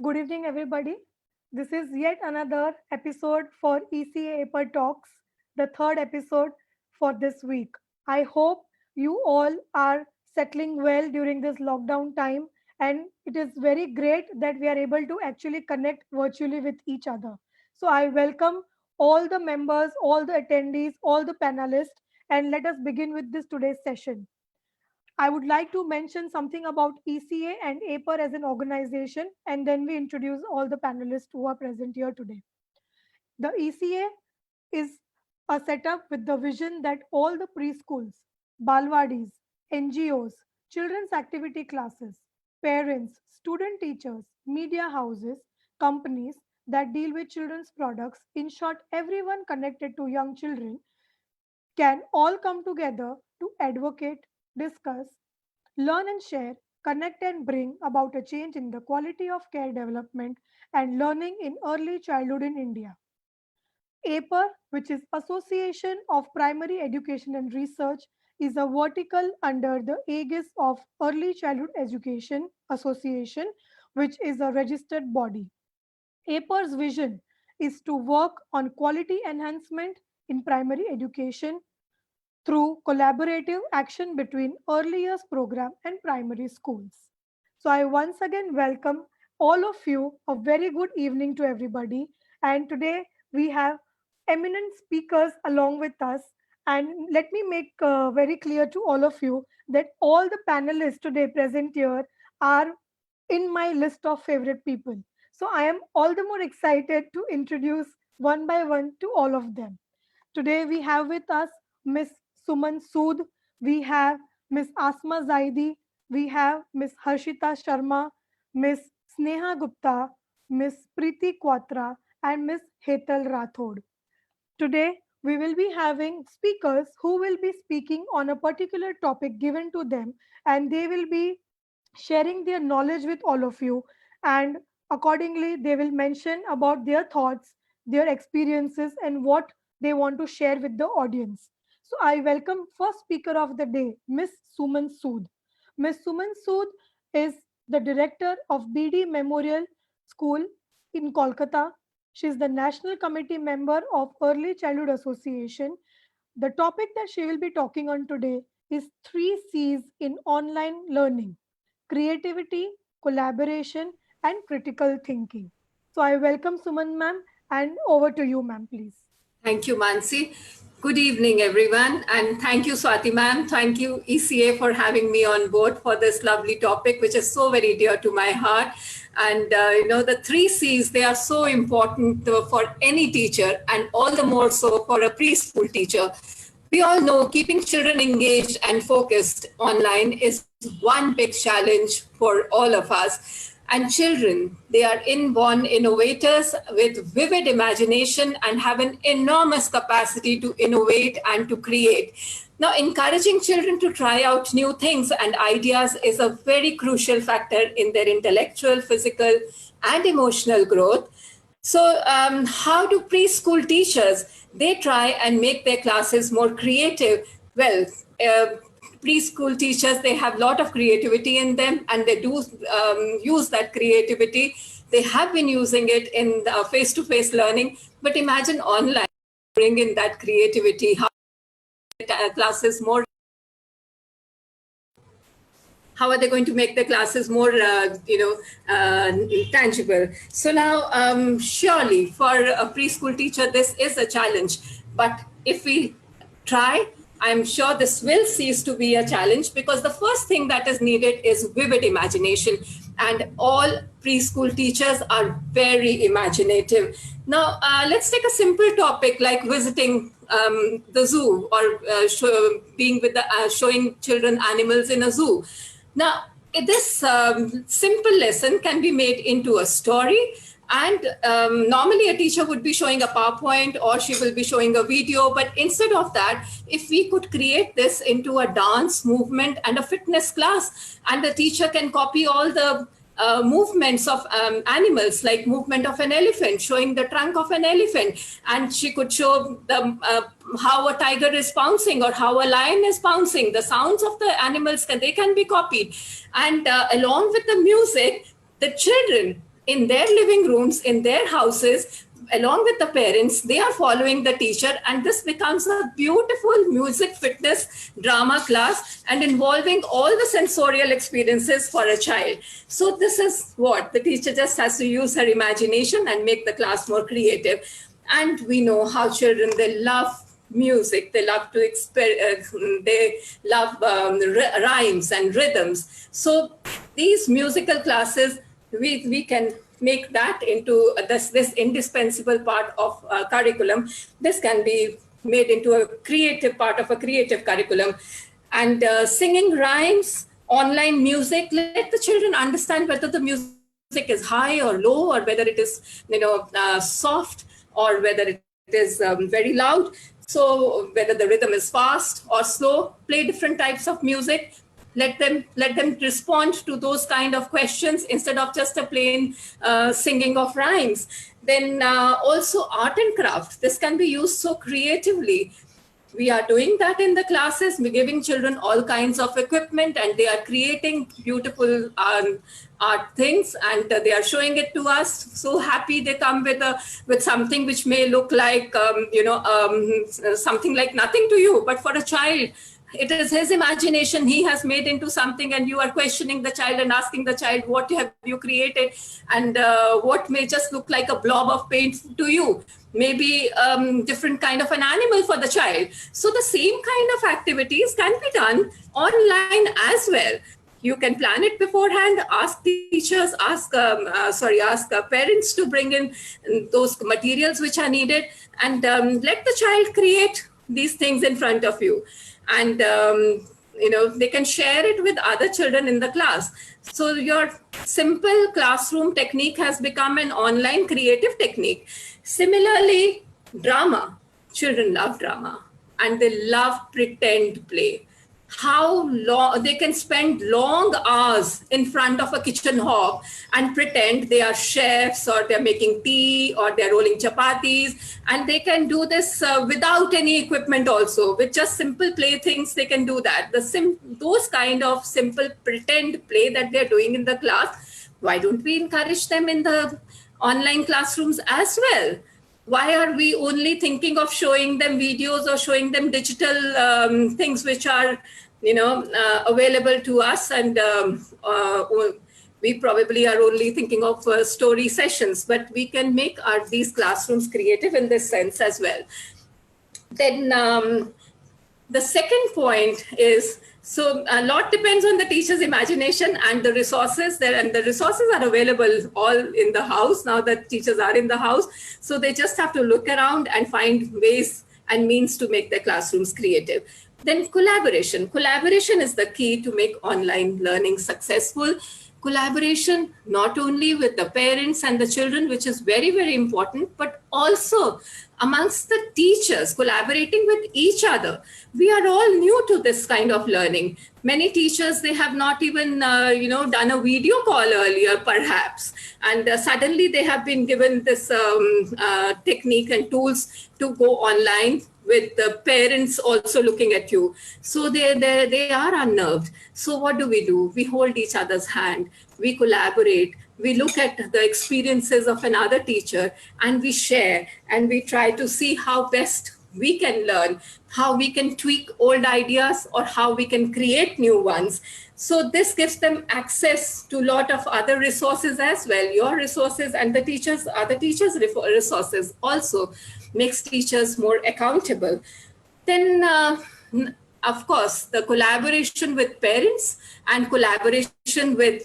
Good evening, everybody. This is yet another episode for ECA APER Talks, the third episode for this week. I hope you all are settling well during this lockdown time, and it is very great that we are able to actually connect virtually with each other. So, I welcome all the members, all the attendees, all the panelists, and let us begin with this today's session. I would like to mention something about ECA and APER as an organization, and then we introduce all the panelists who are present here today. The ECA is a setup with the vision that all the preschools, Balwadis, NGOs, children's activity classes, parents, student teachers, media houses, companies that deal with children's products, in short, everyone connected to young children, can all come together to advocate, discuss, learn and share, connect and bring about a change in the quality of care development and learning in early childhood in India. APER, which is Association of Primary Education and Research, is a vertical under the aegis of Early Childhood Education Association, which is a registered body. APER's vision is to work on quality enhancement in primary education through collaborative action between early years program and primary schools. So I once again welcome all of you. A very good evening to everybody. And today we have eminent speakers along with us. And let me make very clear to all of you that all the panelists today present here are in my list of favorite people. So I am all the more excited to introduce one by one to all of them. Today we have with us Miss Suman Sood, we have Miss Asma Zaidi, we have Miss Harshita Sharma, Miss Sneha Gupta, Miss Preeti Quatra, and Miss Hetal Rathod. Today we will be having speakers who will be speaking on a particular topic given to them, and they will be sharing their knowledge with all of you, and accordingly they will mention about their thoughts, their experiences, and what they want to share with the audience. So I welcome first speaker of the day, Miss Suman Sood. Miss Suman Sood is the director of BD Memorial School in Kolkata. She is the national committee member of Early Childhood Association. The topic that she will be talking on today is 3 C's in online learning: creativity, collaboration, and critical thinking. So I welcome Suman ma'am, and over to you, ma'am, please. Thank you, Mansi. Good evening, everyone. And thank you, Swati ma'am. Thank you, ECA, for having me on board for this lovely topic, which is so very dear to my heart. And, the 3 C's, they are so important for any teacher, and all the more so for a preschool teacher. We all know keeping children engaged and focused online is one big challenge for all of us. And children, they are inborn innovators with vivid imagination and have an enormous capacity to innovate and to create. Now, encouraging children to try out new things and ideas is a very crucial factor in their intellectual, physical, and emotional growth. So, how do preschool teachers they try and make their classes more creative? Well, preschool teachers they have a lot of creativity in them, and they do use that creativity. They have been using it in face-to-face learning, but imagine online, bring in that creativity. Classes more. How are they going to make the classes more, tangible? So now, surely for a preschool teacher, this is a challenge. But if we try, I'm sure this will cease to be a challenge, because the first thing that is needed is vivid imagination. And all preschool teachers are very imaginative. Now, let's take a simple topic like visiting the zoo, or being with showing children animals in a zoo. Now, this simple lesson can be made into a story. And normally a teacher would be showing a PowerPoint, or she will be showing a video. But instead of that, if we could create this into a dance movement and a fitness class, and the teacher can copy all the movements of animals, like movement of an elephant, showing the trunk of an elephant, and she could show how a tiger is pouncing or how a lion is pouncing. The sounds of the animals they can be copied, and along with the music, the children in their living rooms, in their houses, along with the parents, they are following the teacher, and this becomes a beautiful music, fitness, drama class, and involving all the sensorial experiences for a child. So this is what the teacher just has to use her imagination and make the class more creative. And we know how children, they love music, they love to they love rhymes and rhythms. So these musical classes, we can make that into this indispensable part of curriculum. This can be made into a creative part of a creative curriculum. And singing rhymes, online music, let the children understand whether the music is high or low, or whether it is soft, or whether it is very loud. So whether the rhythm is fast or slow, play different types of music. Let them respond to those kind of questions instead of just a plain singing of rhymes. Then also art and craft. This can be used so creatively. We are doing that in the classes. We're giving children all kinds of equipment, and they are creating beautiful art things, and they are showing it to us. So happy they come with something which may look like something like nothing to you, but for a child, it is his imagination he has made into something, and you are questioning the child and asking the child, what have you created? And what may just look like a blob of paint to you, maybe different kind of an animal for the child. So the same kind of activities can be done online as well. You can plan it beforehand, ask teachers, ask parents to bring in those materials which are needed, and let the child create these things in front of you. And they can share it with other children in the class. So your simple classroom technique has become an online creative technique. Similarly, drama. Children love drama, and they love pretend play. How long they can spend long hours in front of a kitchen hob and pretend they are chefs, or they're making tea, or they're rolling chapatis, and they can do this without any equipment also. With just simple playthings, they can do that. Those kind of simple pretend play that they're doing in the class, why don't we encourage them in the online classrooms as well? Why are we only thinking of showing them videos or showing them digital things which are, available to us? And we probably are only thinking of story sessions, but we can make these classrooms creative in this sense as well. Then the second point is, so a lot depends on the teacher's imagination and the resources there, and the resources are available all in the house. Now that teachers are in the house, so they just have to look around and find ways and means to make their classrooms creative. Then collaboration. Collaboration is the key to make online learning successful. Collaboration not only with the parents and the children, which is very, very important, but also amongst the teachers, collaborating with each other. We are all new to this kind of learning. Many teachers, they have not even done a video call earlier, perhaps, and suddenly they have been given this technique and tools to go online, with the parents also looking at you. So they are unnerved. So what do? We hold each other's hand, we collaborate, we look at the experiences of another teacher, and we share, and we try to see how best we can learn, how we can tweak old ideas, or how we can create new ones. So this gives them access to a lot of other resources as well. Your resources and the other teachers' resources also makes teachers more accountable. Then, of course, the collaboration with parents and collaboration with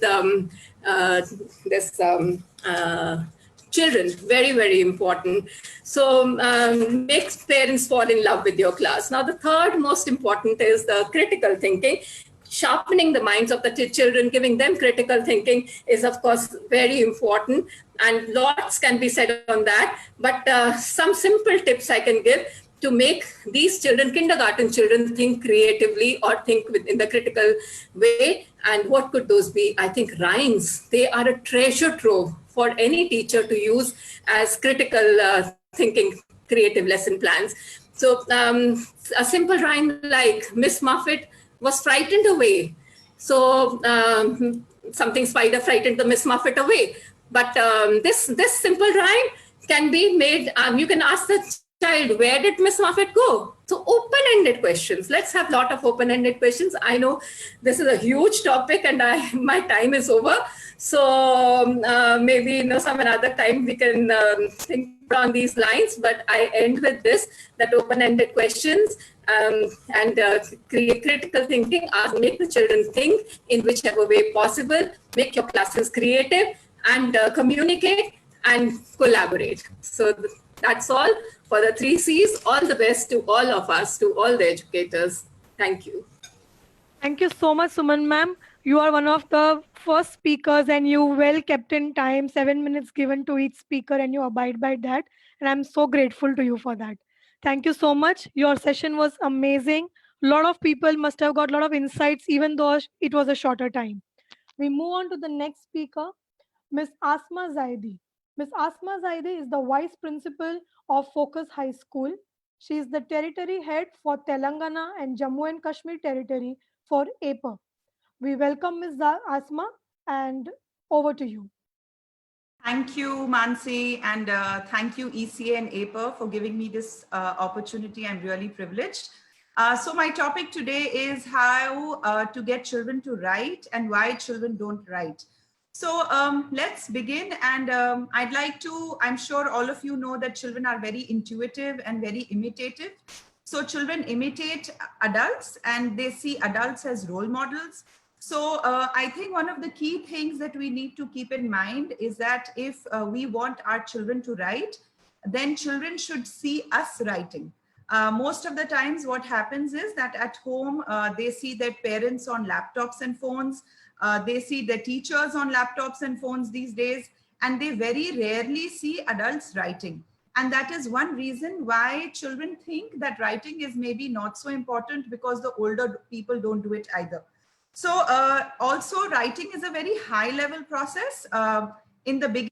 children, very, very important. So makes parents fall in love with your class. Now, the third most important is the critical thinking. Sharpening the minds of the children, giving them critical thinking is, of course, very important. And lots can be said on that. But some simple tips I can give to make these children, kindergarten children, think creatively or think in the critical way. And what could those be? I think rhymes. They are a treasure trove for any teacher to use as critical thinking, creative lesson plans. So a simple rhyme like Miss Muffet was frightened away. So something spider frightened the Miss Muffet away. But this simple rhyme can be made. You can ask the child, "Where did Miss Moffat go?" So open-ended questions. Let's have a lot of open-ended questions. I know this is a huge topic, and my time is over. So maybe some another time we can think more on these lines. But I end with this: that open-ended questions and create critical thinking. Make the children think in whichever way possible. Make your classes creative and communicate and collaborate. So that's all for the 3 C's. All the best to all of us, to all the educators. Thank you. Thank you so much, Suman ma'am. You are one of the first speakers and you well kept in time, 7 minutes given to each speaker, and you abide by that. And I'm so grateful to you for that. Thank you so much. Your session was amazing. A lot of people must have got a lot of insights, even though it was a shorter time. We move on to the next speaker, Miss Asma Zaidi. Miss Asma Zaidi is the Vice Principal of Focus High School. She is the Territory Head for Telangana and Jammu and Kashmir Territory for APA. We welcome Ms. Asma and over to you. Thank you, Mansi, and thank you, ECA and APA, for giving me this opportunity. I'm really privileged. So my topic today is how to get children to write and why children don't write. So let's begin. And I'd like to, I'm sure all of you know that children are very intuitive and very imitative. So children imitate adults and they see adults as role models. So I think one of the key things that we need to keep in mind is that if we want our children to write, then children should see us writing. Most of the times what happens is that at home, they see their parents on laptops and phones. They see their teachers on laptops and phones these days, and they very rarely see adults writing. And that is one reason why children think that writing is maybe not so important, because the older people don't do it either. So also writing is a very high level process. In the beginning,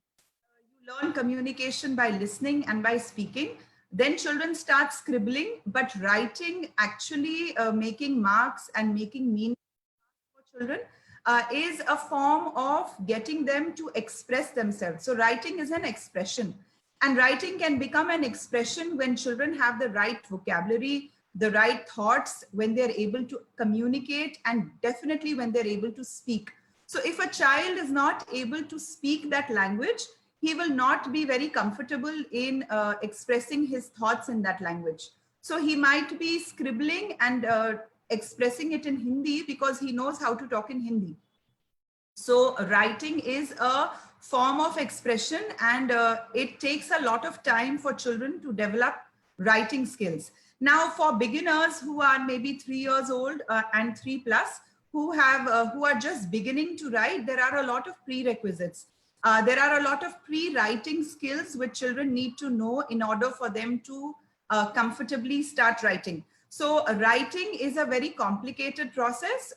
you learn communication by listening and by speaking. Then children start scribbling, but writing, actually making marks and making meaning for children is a form of getting them to express themselves. So writing is an expression, and writing can become an expression when children have the right vocabulary, the right thoughts, when they're able to communicate, and definitely when they're able to speak. So if a child is not able to speak that language, he will not be very comfortable in expressing his thoughts in that language. So he might be scribbling and expressing it in Hindi because he knows how to talk in Hindi. So writing is a form of expression, and it takes a lot of time for children to develop writing skills. Now, for beginners who are maybe 3 years old and 3+, who are just beginning to write, there are a lot of prerequisites. There are a lot of pre-writing skills which children need to know in order for them to comfortably start writing. So writing is a very complicated process.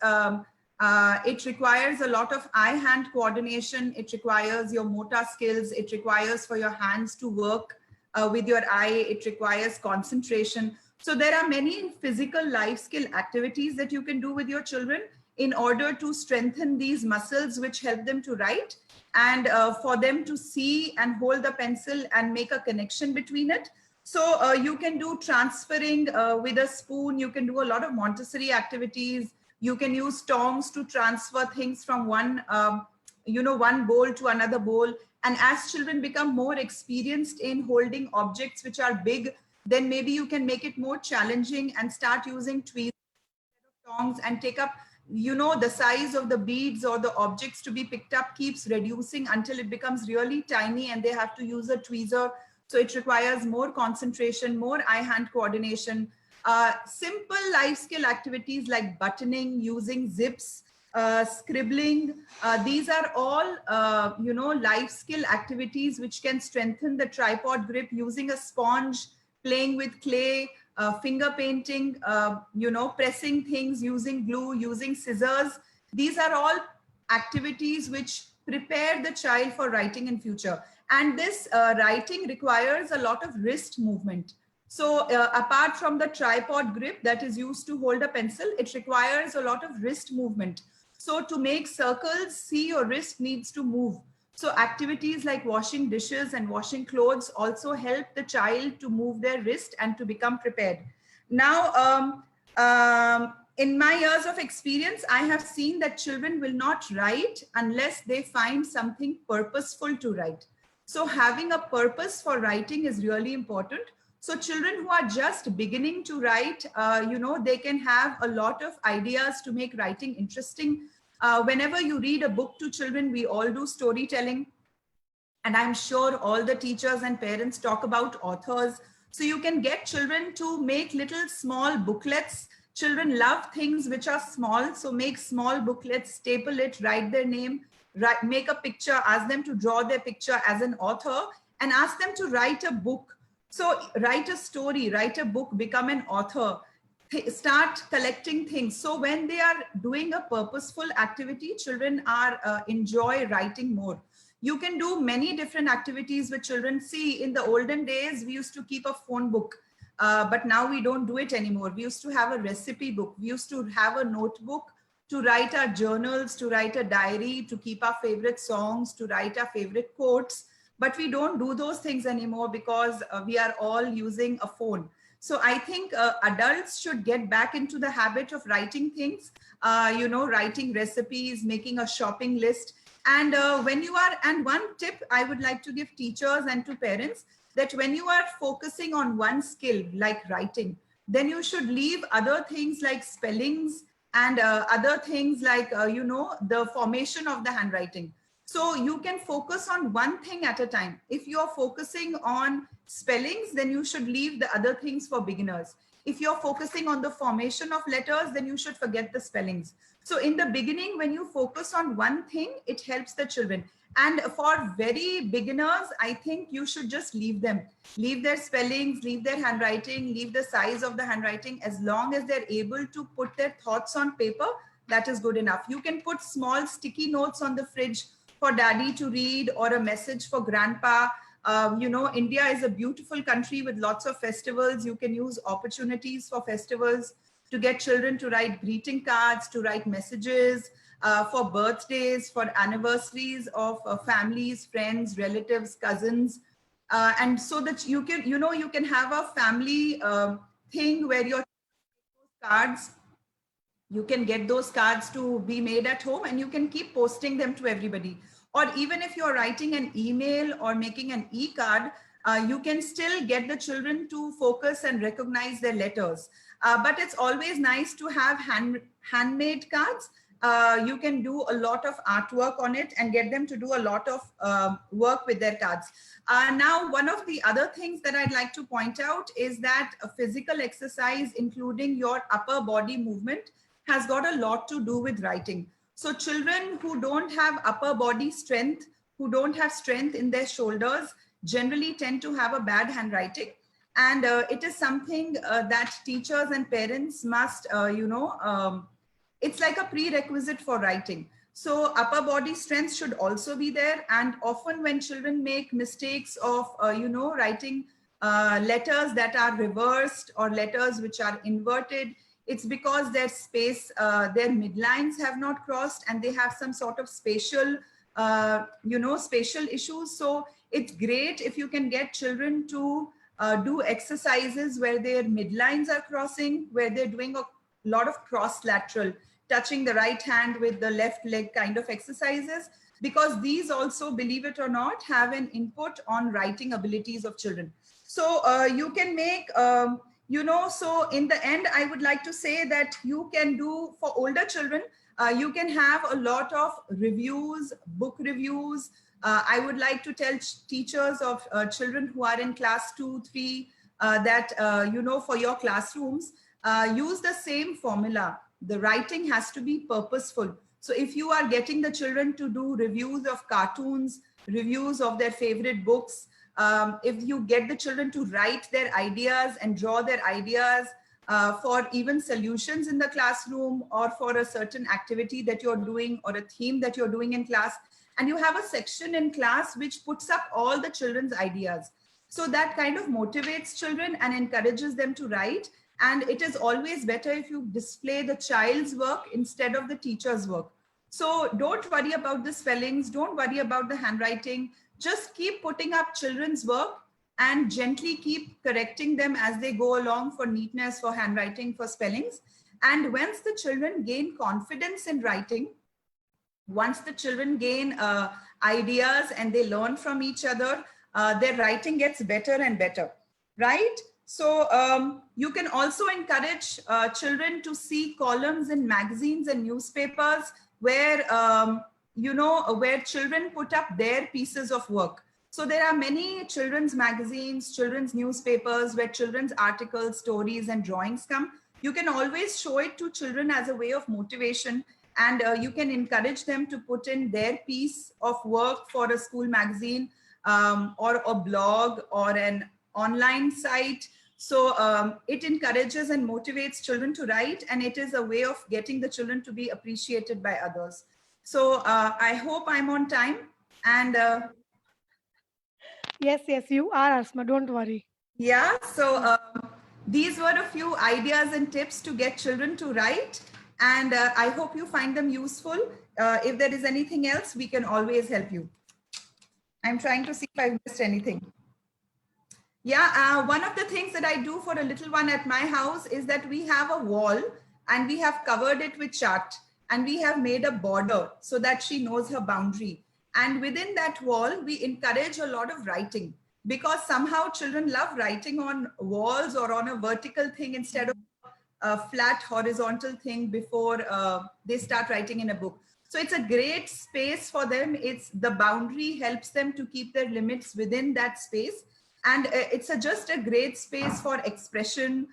It requires a lot of eye-hand coordination. It requires your motor skills. It requires for your hands to work with your eye. It requires concentration. So there are many physical life skill activities that you can do with your children in order to strengthen these muscles which help them to write, and for them to see and hold the pencil and make a connection between it. So you can do transferring with a spoon. You can do a lot of Montessori activities. You can use tongs to transfer things from one bowl to another bowl. And as children become more experienced in holding objects which are big, then maybe you can make it more challenging and start using tweezers instead of tongs, and take up, the size of the beads or the objects to be picked up keeps reducing until it becomes really tiny and they have to use a tweezer. So it requires more concentration, more eye-hand coordination. Simple life skill activities like buttoning, using zips, scribbling. These are all, life skill activities which can strengthen the tripod grip, using a sponge, playing with clay, finger painting, pressing things, using glue, using scissors. These are all activities which prepare the child for writing in future. And this writing requires a lot of wrist movement. So apart from the tripod grip that is used to hold a pencil, it requires a lot of wrist movement. So to make circles, see, your wrist needs to move. So activities like washing dishes and washing clothes also help the child to move their wrist and to become prepared. Now, in my years of experience, I have seen that children will not write unless they find something purposeful to write. So having a purpose for writing is really important. So children who are just beginning to write, they can have a lot of ideas to make writing interesting. Whenever you read a book to children, we all do storytelling. And I'm sure all the teachers and parents talk about authors. So you can get children to make little small booklets. Children love things which are small. So make small booklets, staple it, write their name, make a picture, ask them to draw their picture as an author, and ask them to write a book. So write a story, write a book, become an author, start collecting things. So when they are doing a purposeful activity, children are enjoy writing more. You can do many different activities with children. See, in the olden days, we used to keep a phone book, but now we don't do it anymore. We used to have a recipe book. We used to have a notebook to write our journals, to write a diary, to keep our favorite songs, to write our favorite quotes. But we don't do those things anymore because we are all using a phone. So I think adults should get back into the habit of writing things, writing recipes, making a shopping list. And and one tip I would like to give teachers and to parents, that when you are focusing on one skill like writing, then you should leave other things like spellings and other things like, the formation of the handwriting. So you can focus on one thing at a time. If you're focusing on spellings, then you should leave the other things for beginners. If you're focusing on the formation of letters, then you should forget the spellings. So in the beginning, when you focus on one thing, it helps the children. And for very beginners, I think you should just leave them. Leave their spellings, leave their handwriting, leave the size of the handwriting. As long as they're able to put their thoughts on paper, that is good enough. You can put small sticky notes on the fridge for daddy to read, or a message for grandpa. India is a beautiful country with lots of festivals. You can use opportunities for festivals to get children to write greeting cards, to write messages for birthdays, for anniversaries of families, friends, relatives, cousins. And so that you can have a family thing where your cards, you can get those cards to be made at home and you can keep posting them to everybody. Or even if you're writing an email or making an e-card, you can still get the children to focus and recognize their letters. But it's always nice to have handmade cards. You can do a lot of artwork on it and get them to do a lot of work with their cards. Now, one of the other things that I'd like to point out is that a physical exercise, including your upper body movement, has got a lot to do with writing. So children who don't have upper body strength, who don't have strength in their shoulders, generally tend to have a bad handwriting. And it is something that teachers and parents must, it's like a prerequisite for writing. So upper body strength should also be there. And often when children make mistakes of, writing letters that are reversed or letters which are inverted, it's because their space, their midlines have not crossed and they have some sort of spatial, spatial issues. So it's great if you can get children to do exercises where their midlines are crossing, where they're doing a lot of cross lateral, touching the right hand with the left leg kind of exercises, because these also, believe it or not, have an input on writing abilities of children. So you can make, so in the end, I would like to say that you can do for older children, you can have a lot of reviews, book reviews. I would like to tell teachers of children who are in class 2, 3, that, for your classrooms, use the same formula. The writing has to be purposeful. So if you are getting the children to do reviews of cartoons, reviews of their favorite books, if you get the children to write their ideas and draw their ideas for even solutions in the classroom or for a certain activity that you're doing or a theme that you're doing in class, and you have a section in class which puts up all the children's ideas. So that kind of motivates children and encourages them to write. And it is always better if you display the child's work instead of the teacher's work. So don't worry about the spellings, don't worry about the handwriting. Just keep putting up children's work and gently keep correcting them as they go along for neatness, for handwriting, for spellings. And once the children gain confidence in writing, once the children gain ideas and they learn from each other, their writing gets better and better, right? So you can also encourage children to see columns in magazines and newspapers where, where children put up their pieces of work. So there are many children's magazines, children's newspapers where children's articles, stories, and drawings come. You can always show it to children as a way of motivation, and you can encourage them to put in their piece of work for a school magazine, or a blog or an online site. So it encourages and motivates children to write, and it is a way of getting the children to be appreciated by others. So I hope I'm on time. And Yes, you are, Asma. Don't worry. yeah, so these were a few ideas and tips to get children to write. And I hope you find them useful. If there is anything else, we can always help you. I'm trying to see if I missed anything. Yeah, one of the things that I do for a little one at my house is that we have a wall and we have covered it with chart, and we have made a border so that she knows her boundary. And within that wall, we encourage a lot of writing, because somehow children love writing on walls or on a vertical thing instead of a flat horizontal thing before they start writing in a book. So it's a great space for them. It's the boundary helps them to keep their limits within that space. And it's just a great space for expression,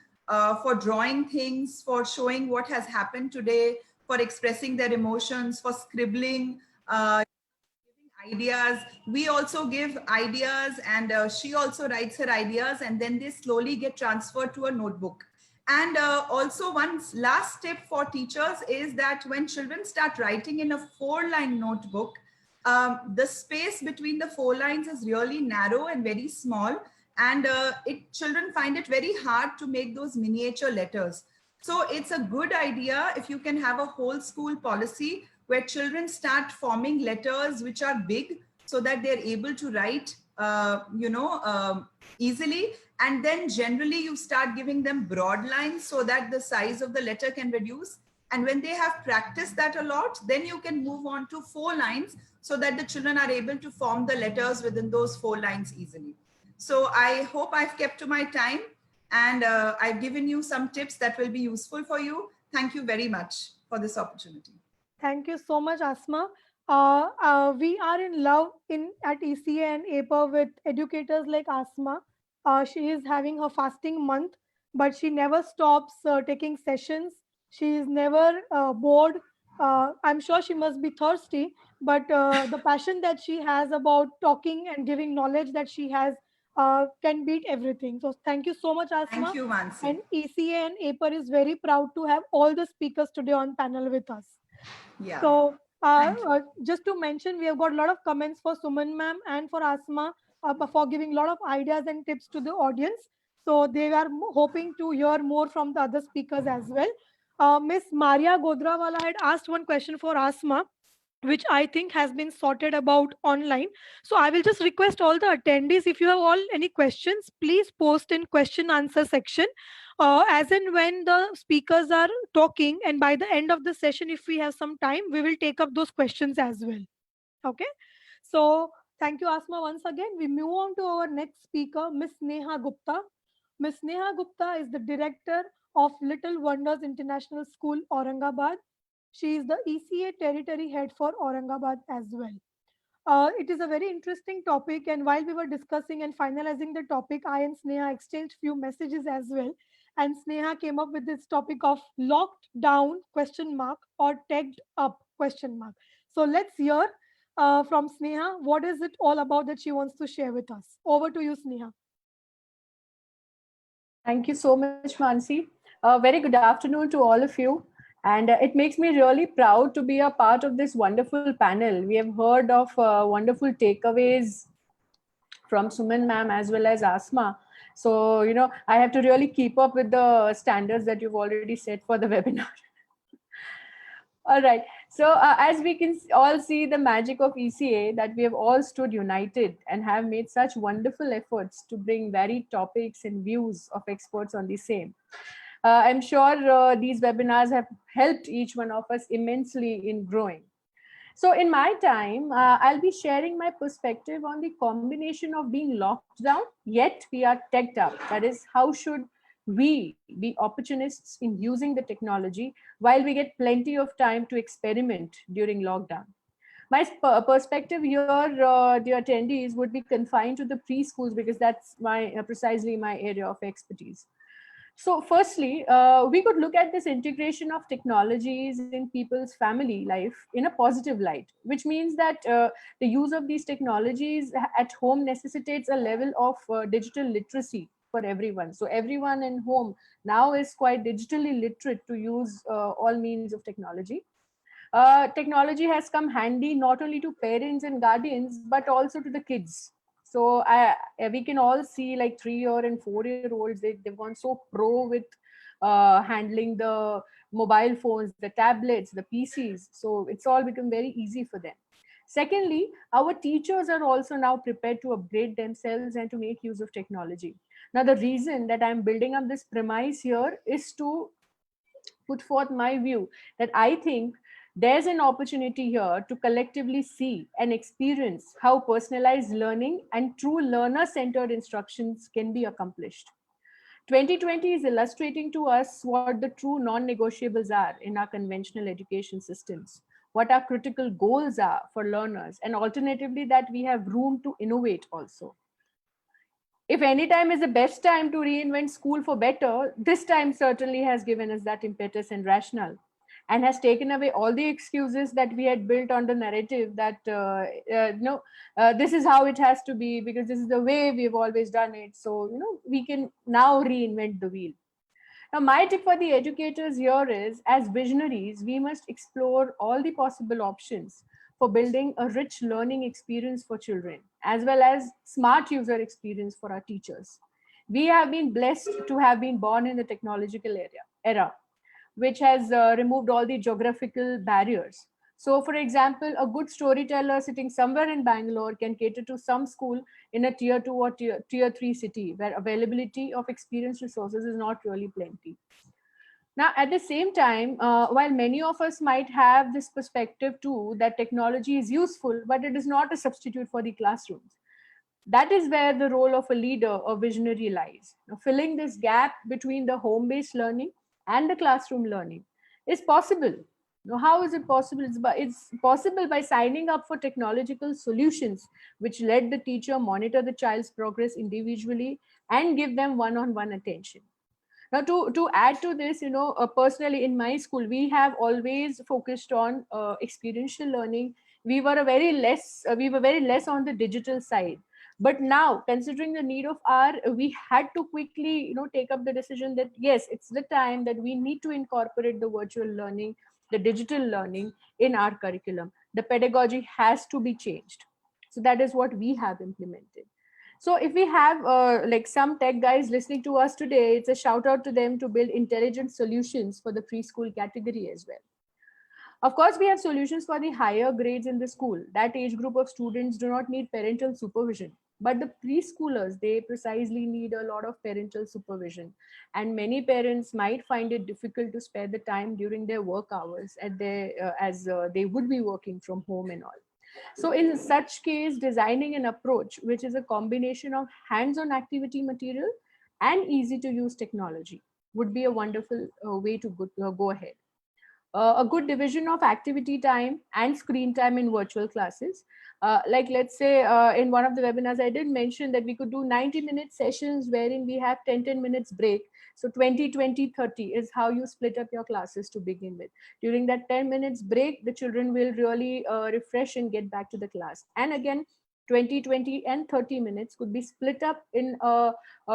for drawing things, for showing what has happened today, for expressing their emotions, for scribbling, ideas. We also give ideas, and she also writes her ideas, and then they slowly get transferred to a notebook. And also, one last tip for teachers is that when children start writing in a 4-line notebook, the space between the 4 lines is really narrow and very small, and children find it very hard to make those miniature letters. So it's a good idea if you can have a whole school policy where children start forming letters which are big, so that they're able to write easily. And then generally you start giving them broad lines so that the size of the letter can reduce. And when they have practiced that a lot, then you can move on to 4 lines so that the children are able to form the letters within those 4 lines easily. So I hope I've kept to my time, and I've given you some tips that will be useful for you. Thank you very much for this opportunity. Thank you so much, Asma. We are in love at ECA and APA with educators like Asma. She is having her fasting month, but she never stops taking sessions. She is never bored. I'm sure she must be thirsty, but the passion that she has about talking and giving knowledge that she has can beat everything. So thank you so much, Asma. Thank you, Mansi. And ECA and APA is very proud to have all the speakers today on panel with us. Yeah. So just to mention, we have got a lot of comments for Suman ma'am and for Asma for giving a lot of ideas and tips to the audience. So they are hoping to hear more from the other speakers as well. Miss Maria Godrawala had asked one question for Asma, which I think has been sorted about online. So I will just request all the attendees, if you have all any questions, please post in question answer section. As in when the speakers are talking, and by the end of the session, if we have some time, we will take up those questions as well. Okay. So thank you, Asma, once again. We move on to our next speaker, Miss Neha Gupta. Miss Neha Gupta is the director of Little Wonders International School, Aurangabad. She is the ECA territory head for Aurangabad as well. It is a very interesting topic, and while we were discussing and finalizing the topic, I and Sneha exchanged few messages as well. And Sneha came up with this topic of locked down question mark or tagged up question mark. So let's hear from Sneha what is it all about that she wants to share with us. Over to you, Sneha. Thank you so much, Mansi. Very good afternoon to all of you. And it makes me really proud to be a part of this wonderful panel. We have heard of wonderful takeaways from Suman ma'am as well as Asma. So, I have to really keep up with the standards that you've already set for the webinar. All right. So as we can all see the magic of ECA, that we have all stood united and have made such wonderful efforts to bring varied topics and views of experts on the same. I'm sure these webinars have helped each one of us immensely in growing. So in my time, I'll be sharing my perspective on the combination of being locked down, yet we are teched up. That is, how should we be opportunists in using the technology while we get plenty of time to experiment during lockdown? My perspective here, the attendees, would be confined to the preschools because that's my precisely my area of expertise. So, firstly, we could look at this integration of technologies in people's family life in a positive light, which means that the use of these technologies at home necessitates a level of digital literacy for everyone. So, everyone in home now is quite digitally literate to use all means of technology. Technology has come handy not only to parents and guardians but also to the kids. So we can all see like 3-year and 4-year-olds, they've gone so pro with handling the mobile phones, the tablets, the PCs. So it's all become very easy for them. Secondly, our teachers are also now prepared to upgrade themselves and to make use of technology. Now, the reason that I'm building up this premise here is to put forth my view that I think there's an opportunity here to collectively see and experience how personalized learning and true learner centered instructions can be accomplished. 2020 is illustrating to us what the true non negotiables are in our conventional education systems, what our critical goals are for learners, and alternatively, that we have room to innovate also. If any time is the best time to reinvent school for better, this time certainly has given us that impetus and rationale, and has taken away all the excuses that we had built on the narrative that no, this is how it has to be because this is the way we've always done it. So we can now reinvent the wheel. Now, my tip for the educators here is, as visionaries, we must explore all the possible options for building a rich learning experience for children, as well as smart user experience for our teachers. We have been blessed to have been born in the technological era, which has removed all the geographical barriers. So, for example, a good storyteller sitting somewhere in Bangalore can cater to some school in a tier 2 or tier 3 city where availability of experienced resources is not really plenty. Now, at the same time, while many of us might have this perspective too that technology is useful, but it is not a substitute for the classrooms. That is where the role of a leader or visionary lies. Now, filling this gap between the home based learning and the classroom learning is possible. Now, how is it possible? It's possible by signing up for technological solutions which let the teacher monitor the child's progress individually and give them one on one attention. Now, to add to this, personally in my school, we have always focused on experiential learning. We were very less on the digital side. But now, considering the need of our, we had to quickly, take up the decision that yes, it's the time that we need to incorporate the virtual learning, the digital learning in our curriculum. The pedagogy has to be changed. So that is what we have implemented. So if we have like some tech guys listening to us today, it's a shout out to them to build intelligent solutions for the preschool category as well. Of course, we have solutions for the higher grades in the school. That age group of students do not need parental supervision. But the preschoolers, they precisely need a lot of parental supervision. And many parents might find it difficult to spare the time during their work hours as they would be working from home and all. So in such case, designing an approach which is a combination of hands-on activity material and easy to use technology would be a wonderful way to go ahead. A good division of activity time and screen time in virtual classes. Like let's say in one of the webinars, I did mention that we could do 90-minute sessions wherein we have 10 minutes break. So 20-20-30 is how you split up your classes to begin with. During that 10 minutes break, the children will really refresh and get back to the class. And again, 20, and 30 minutes could be split up in a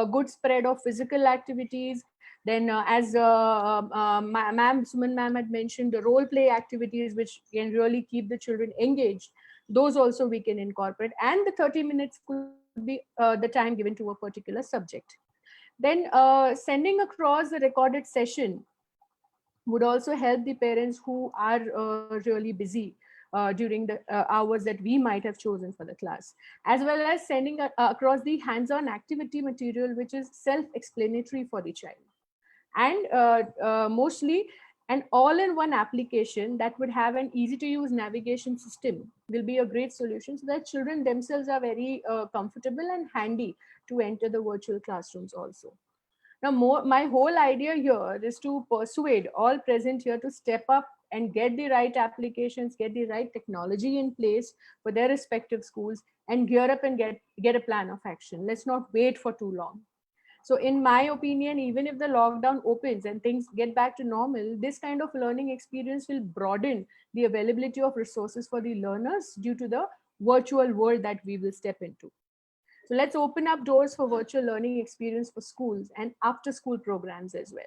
good spread of physical activities. Then as Suman ma'am had mentioned, the role play activities, which can really keep the children engaged, those also we can incorporate. And the 30 minutes could be the time given to a particular subject. Then sending across the recorded session would also help the parents who are really busy during the hours that we might have chosen for the class, as well as sending across the hands-on activity material which is self-explanatory for the child, and mostly an all-in-one application that would have an easy-to-use navigation system will be a great solution, so that children themselves are very comfortable and handy to enter the virtual classrooms also. Now, my whole idea here is to persuade all present here to step up and get the right applications, get the right technology in place for their respective schools, and gear up and get a plan of action. Let's not wait for too long. So, in my opinion, even if the lockdown opens and things get back to normal, this kind of learning experience will broaden the availability of resources for the learners due to the virtual world that we will step into. So let's open up doors for virtual learning experience for schools and after school programs as well.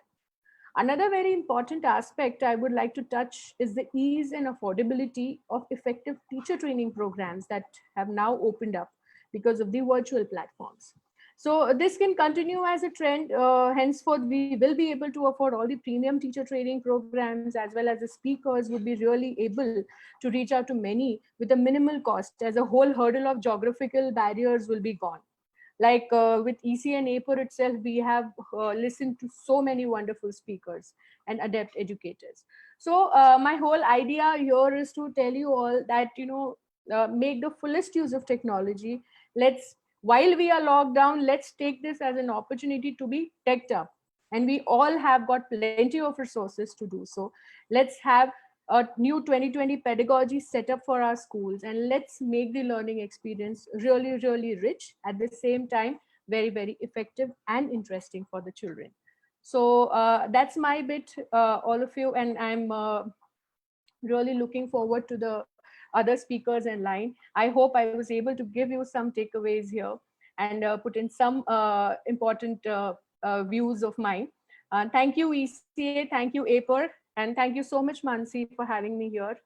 Another very important aspect I would like to touch is the ease and affordability of effective teacher training programs that have now opened up because of the virtual platforms. So this can continue as a trend. Henceforth, we will be able to afford all the premium teacher training programs, as well as the speakers would be really able to reach out to many with a minimal cost, as a whole hurdle of geographical barriers will be gone. Like with EC and APER itself, we have listened to so many wonderful speakers and adept educators. So my whole idea here is to tell you all that, make the fullest use of technology. Let's, while we are locked down, let's take this as an opportunity to be teched up. And we all have got plenty of resources to do so. Let's have a new 2020 pedagogy set up for our schools, and let's make the learning experience really, really rich, at the same time very, very effective and interesting for the children. So that's my bit, all of you, and I'm really looking forward to the other speakers in line. I hope I was able to give you some takeaways here and put in some important views of mine. Thank you, ECA, thank you, APER, and thank you so much, Mansi, for having me here.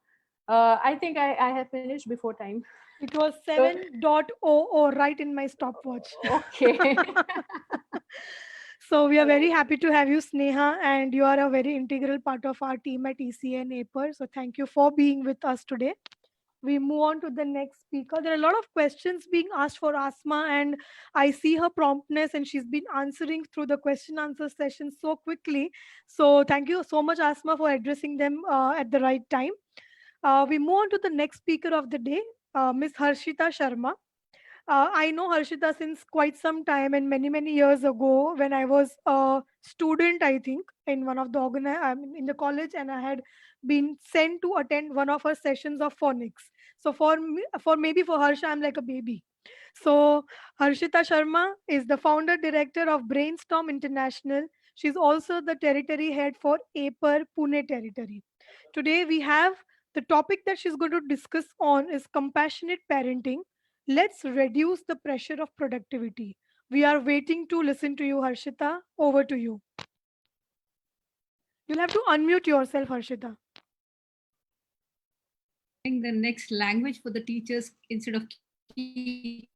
I think I have finished before time. It was 7.00 right in my stopwatch. Okay. So we are very happy to have you, Sneha, and you are a very integral part of our team at ECA and APER. So thank you for being with us today. We move on to the next speaker. There are a lot of questions being asked for Asma, and I see her promptness, and she's been answering through the question answer session so quickly. So thank you so much, Asma, for addressing them at the right time. We move on to the next speaker of the day, Ms. Harshita Sharma. I know Harshita since quite some time, and many, many years ago when I was a student, I think, in one of the in the college, and I had been sent to attend one of her sessions of phonics. So for me, maybe for Harsha, I'm like a baby. So Harshita Sharma is the founder director of Brainstorm International. She's also the territory head for APER Pune territory. Today we have the topic that she's going to discuss on is compassionate parenting. Let's reduce the pressure of productivity. We are waiting to listen to you, Harshita. Over to you. You'll have to unmute yourself, Harshita. The next language for the teachers, instead of keep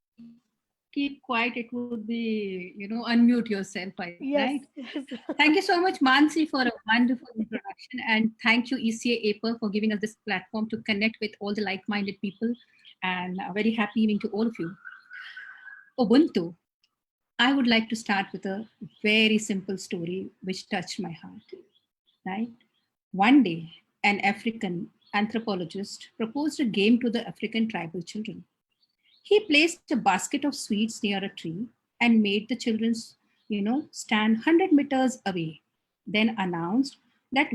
quiet, it would be, unmute yourself, Yes. right? Yes. Thank you so much, Mansi, for a wonderful introduction. And thank you, ECA APER, for giving us this platform to connect with all the like-minded people. And a very happy evening to all of you. Ubuntu. I would like to start with a very simple story which touched my heart, right? One day, an African anthropologist proposed a game to the African tribal children. He placed a basket of sweets near a tree and made the children, stand 100 meters away, then announced that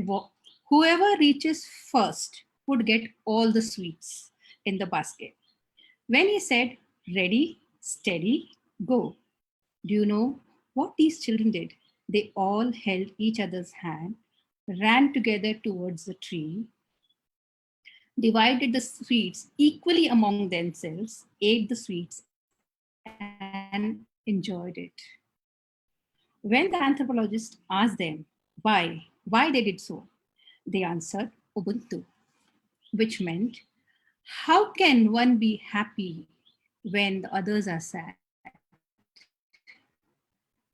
whoever reaches first would get all the sweets in the basket. When he said, ready, steady, go, do you know what these children did? They all held each other's hand, ran together towards the tree, divided the sweets equally among themselves, ate the sweets, and enjoyed it. When the anthropologist asked them why they did so, they answered Ubuntu, which meant, how can one be happy when the others are sad?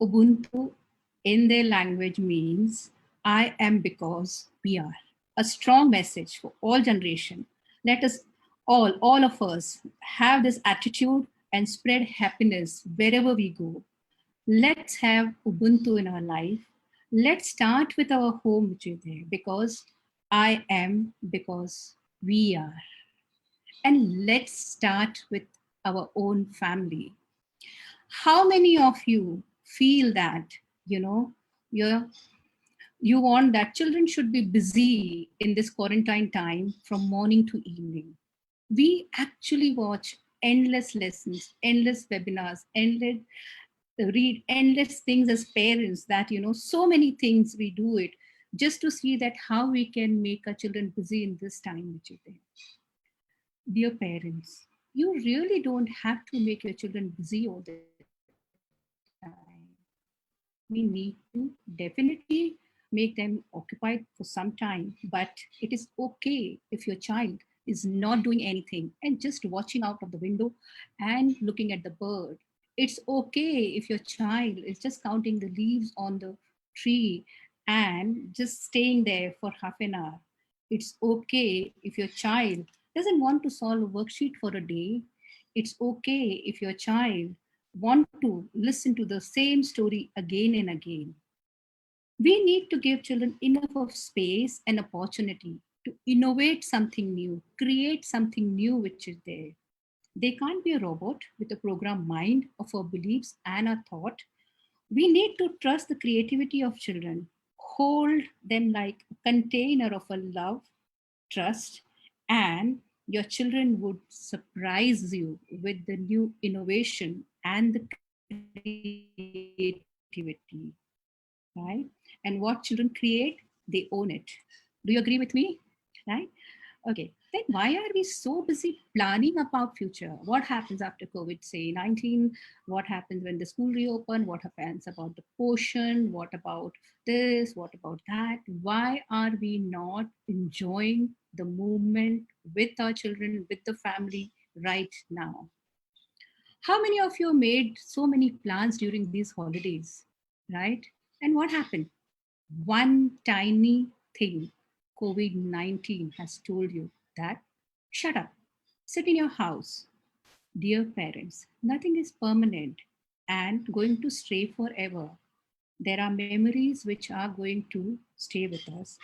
Ubuntu in their language means I am because we are. A strong message for all generation. Let us all of us have this attitude and spread happiness wherever we go. Let's have Ubuntu in our life. Let's start with our home, which is there, because I am because we are. And let's start with our own family. How many of you feel that, you know, you're you want that children should be busy in this quarantine time from morning to evening? We actually watch endless lessons, endless webinars, endless read endless things as parents, that so many things we do it just to see that how we can make our children busy in this time which is there. Dear parents, you really don't have to make your children busy all the time. We need to definitely make them occupied for some time, but it is okay if your child is not doing anything and just watching out of the window and looking at the bird. It's okay if your child is just counting the leaves on the tree and just staying there for half an hour. It's okay if your child doesn't want to solve a worksheet for a day. It's okay if your child want to listen to the same story again and again. We need to give children enough of space and opportunity to innovate something new, create something new which is there. They can't be a robot with a programmed mind of our beliefs and our thought. We need to trust the creativity of children, hold them like a container of a love, trust, and your children would surprise you with the new innovation and the creativity, right? And what children create, they own it. Do you agree with me? Right? Okay. Then why are we so busy planning about future? What happens after COVID, say 19? What happens when the school reopen? What happens about the portion? What about this? What about that? Why are we not enjoying the moment with our children, with the family right now? How many of you made so many plans during these holidays, right? And what happened? One tiny thing, COVID 19, has told you that shut up, sit in your house. Dear parents, nothing is permanent and going to stay forever. There are memories which are going to stay with us.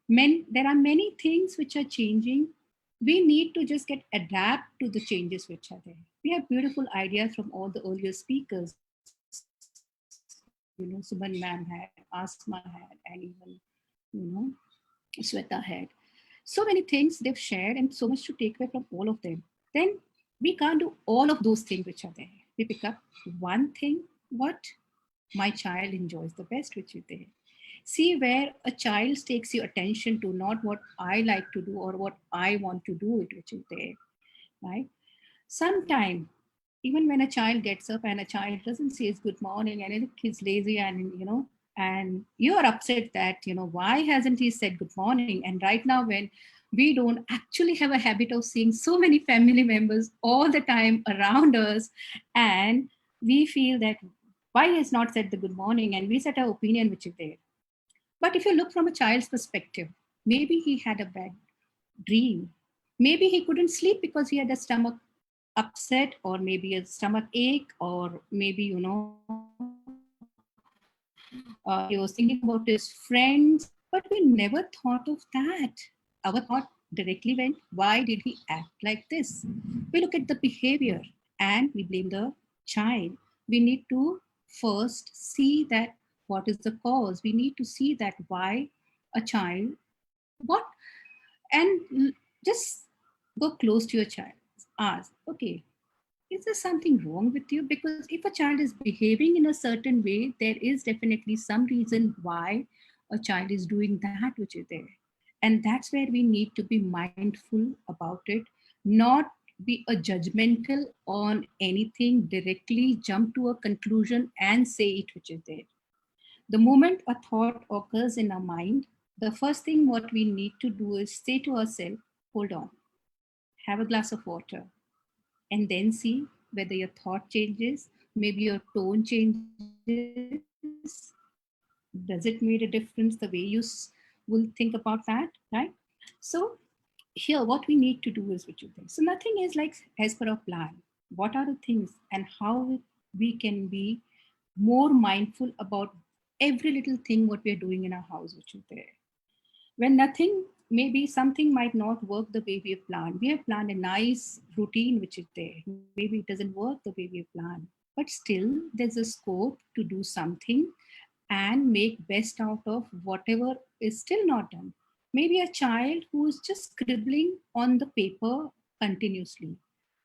There are many things which are changing. We need to just get adapt to the changes which are there. We have beautiful ideas from all the earlier speakers. Suman ma'am had, Asma had, and even you know Sweta had. So many things they've shared, and so much to take away from all of them. Then we can't do all of those things which are there. We pick up one thing, what my child enjoys the best, which is there. See where a child takes your attention to, not what I like to do or what I want to do, it which is there, right? Sometime, even when a child gets up and a child doesn't say his good morning and he's lazy, and and you're upset that why hasn't he said good morning? And right now, when we don't actually have a habit of seeing so many family members all the time around us, and we feel that why he has not said the good morning, and we set our opinion which is there. But if you look from a child's perspective, maybe he had a bad dream. Maybe he couldn't sleep because he had a stomach upset, or maybe a stomach ache, or maybe he was thinking about his friends. But we never thought of that. Our thought directly went, why did he act like this? We look at the behavior and we blame the child. We need to first see that what is the cause. We need to see that why a child, what, and just go close to your child. Ask, okay, is there something wrong with you? Because if a child is behaving in a certain way, there is definitely some reason why a child is doing that which is there. And that's where we need to be mindful about it, not be a judgmental on anything, directly jump to a conclusion and say it which is there. The moment a thought occurs in our mind, the first thing what we need to do is say to ourselves, hold on, have a glass of water, and then see whether your thought changes, maybe your tone changes, maybe your Does it make a difference the way you will think about that, right? So here, what we need to do is what you think. So nothing is like as per a plan. What are the things and how we can be more mindful about every little thing what we are doing in our house, which is there. When nothing, maybe something might not work the way we have planned. We have planned a nice routine which is there. Maybe it doesn't work the way we have planned, but still there's a scope to do something and make best out of whatever is still not done. Maybe a child who is just scribbling on the paper continuously.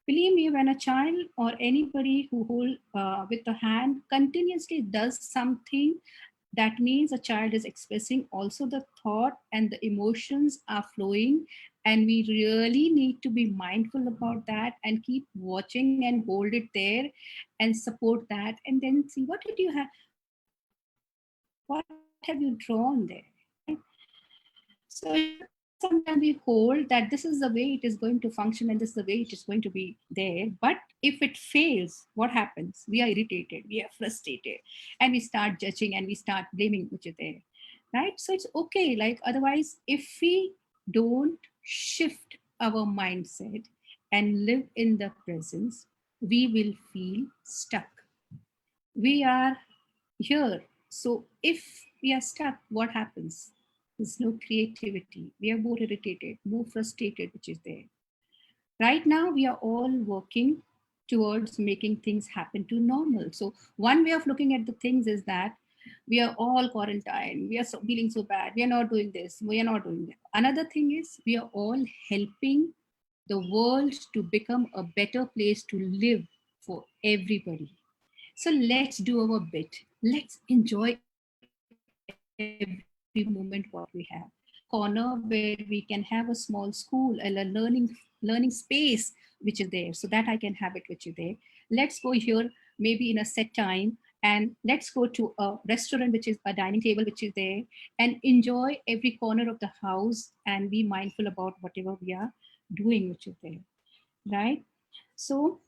Believe me, when a child or anybody who hold with the hand continuously does something, that means a child is expressing also the thought and the emotions are flowing, and we really need to be mindful about that and keep watching and hold it there and support that, and then see what did you have, what have you drawn there, right? So sometimes we hold that this is the way it is going to function and this is the way it is going to be there. But if it fails, what happens? We are irritated, we are frustrated, and we start judging and we start blaming which is there, right? So it's okay. Like otherwise, if we don't shift our mindset and live in the presence, we will feel stuck. We are here. So if we are stuck, what happens? There's no creativity. We are more irritated, more frustrated, which is there. Right now, we are all working towards making things happen to normal. So one way of looking at the things is that we are all quarantined. We are feeling so bad. We are not doing this. We are not doing that. Another thing is we are all helping the world to become a better place to live for everybody. So let's do our bit. Let's enjoy every moment what we have. Let's create a corner where we can have a small school and a learning space which is there, so that I can have it which is there. Let's go here maybe in a set time, and let's go to a restaurant which is a dining table which is there, and enjoy every corner of the house and be mindful about whatever we are doing which is there, right? So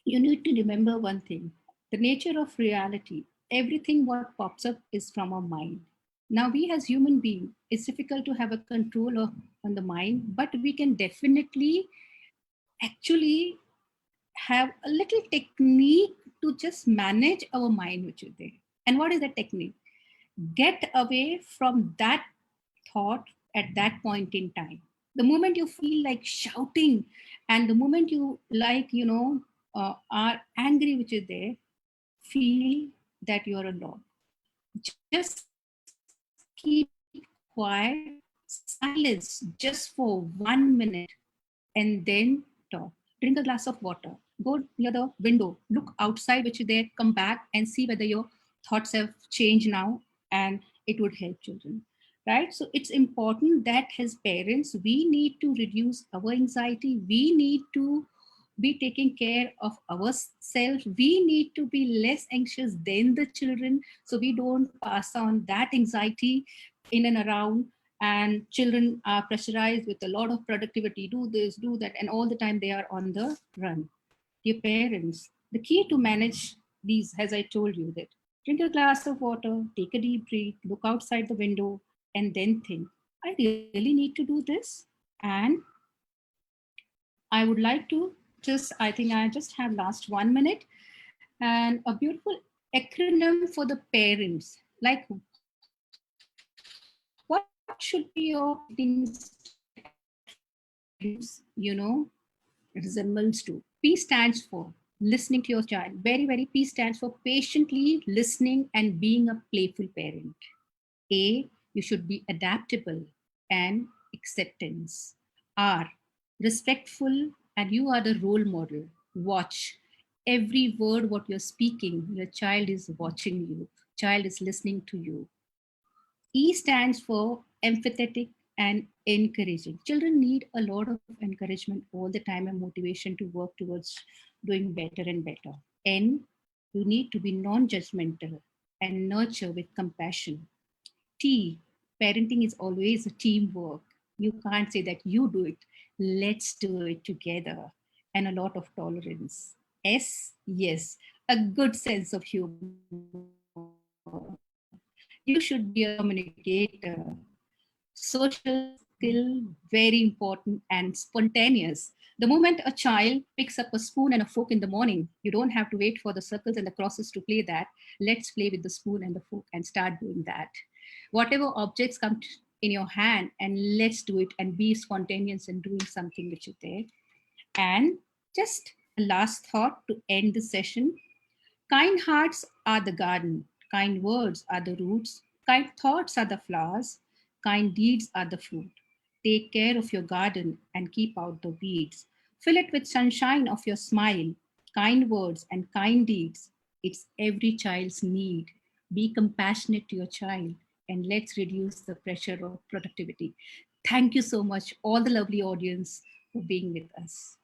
you need to remember one thing: the nature of reality, everything what pops up is from our mind. Now we as human beings, it's difficult to have a control on the mind, but we can definitely actually have a little technique to just manage our mind which is there. And what is that technique? Get away from that thought at that point in time. The moment you feel like shouting, and the moment you like, are angry which is there, feel that you're alone. Just keep quiet, silence just for 1 minute, and then talk. Drink a glass of water, go near the window, look outside which is there, come back and see whether your thoughts have changed now, and it would help children, right? So it's important that as parents we need to reduce our anxiety, we need to be taking care of ourselves, we need to be less anxious than the children, so we don't pass on that anxiety in and around. And children are pressurized with a lot of productivity, do this, do that, and all the time they are on the run. Dear parents, the key to manage these, as I told you, that drink a glass of water, take a deep breath, look outside the window, and then think, I really need to do this. And I would like to I think I just have last 1 minute, and a beautiful acronym for the parents. Like, what should be your resembles to? P stands for listening to your child. Very, very P stands for patiently listening and being a playful parent. A, you should be adaptable and acceptance. R, respectful, and you are the role model. Watch every word what you're speaking. Your child is watching you. Child is listening to you. E stands for empathetic and encouraging. Children need a lot of encouragement all the time and motivation to work towards doing better and better. N, you need to be non-judgmental and nurture with compassion. T, parenting is always a teamwork. You can't say that you do it. Let's do it together. And a lot of tolerance. S, yes, a good sense of humor. You should be a communicator. Social skill, very important and spontaneous. The moment a child picks up a spoon and a fork in the morning, you don't have to wait for the circles and the crosses to play that. Let's play with the spoon and the fork and start doing that. Whatever objects come in your hand, and let's do it and be spontaneous in doing something which is there. And just a last thought to end the session. Kind hearts are the garden, kind words are the roots, kind thoughts are the flowers, kind deeds are the fruit. Take care of your garden and keep out the weeds. Fill it with sunshine of your smile, kind words and kind deeds. It's every child's need. Be compassionate to your child and let's reduce the pressure of productivity. Thank you so much, all the lovely audience, for being with us.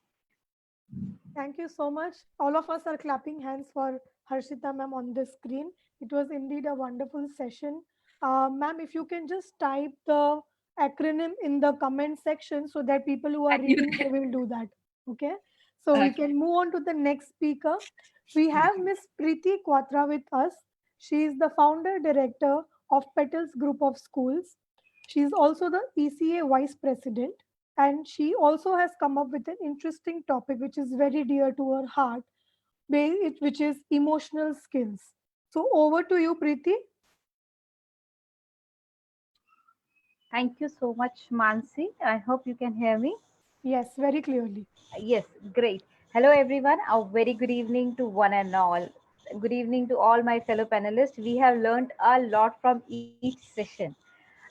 Thank you so much. All of us are clapping hands for Harshita ma'am on the screen. It was indeed a wonderful session. Ma'am, if you can just type the acronym in the comment section so that people who are Thank you. reading, they will do that. Okay. So we can move on to the next speaker. We have Miss Preeti Quatra with us. She is the founder director of Petals Group of Schools. She is also the ECA vice president, and she also has come up with an interesting topic which is very dear to her heart, which is emotional skills. So over to you, Preeti. Thank you so much, Mansi. I hope you can hear me. Yes, very clearly. Yes, great. Hello, everyone. A very good evening to one and all. Good evening to all my fellow panelists. We have learned a lot from each session.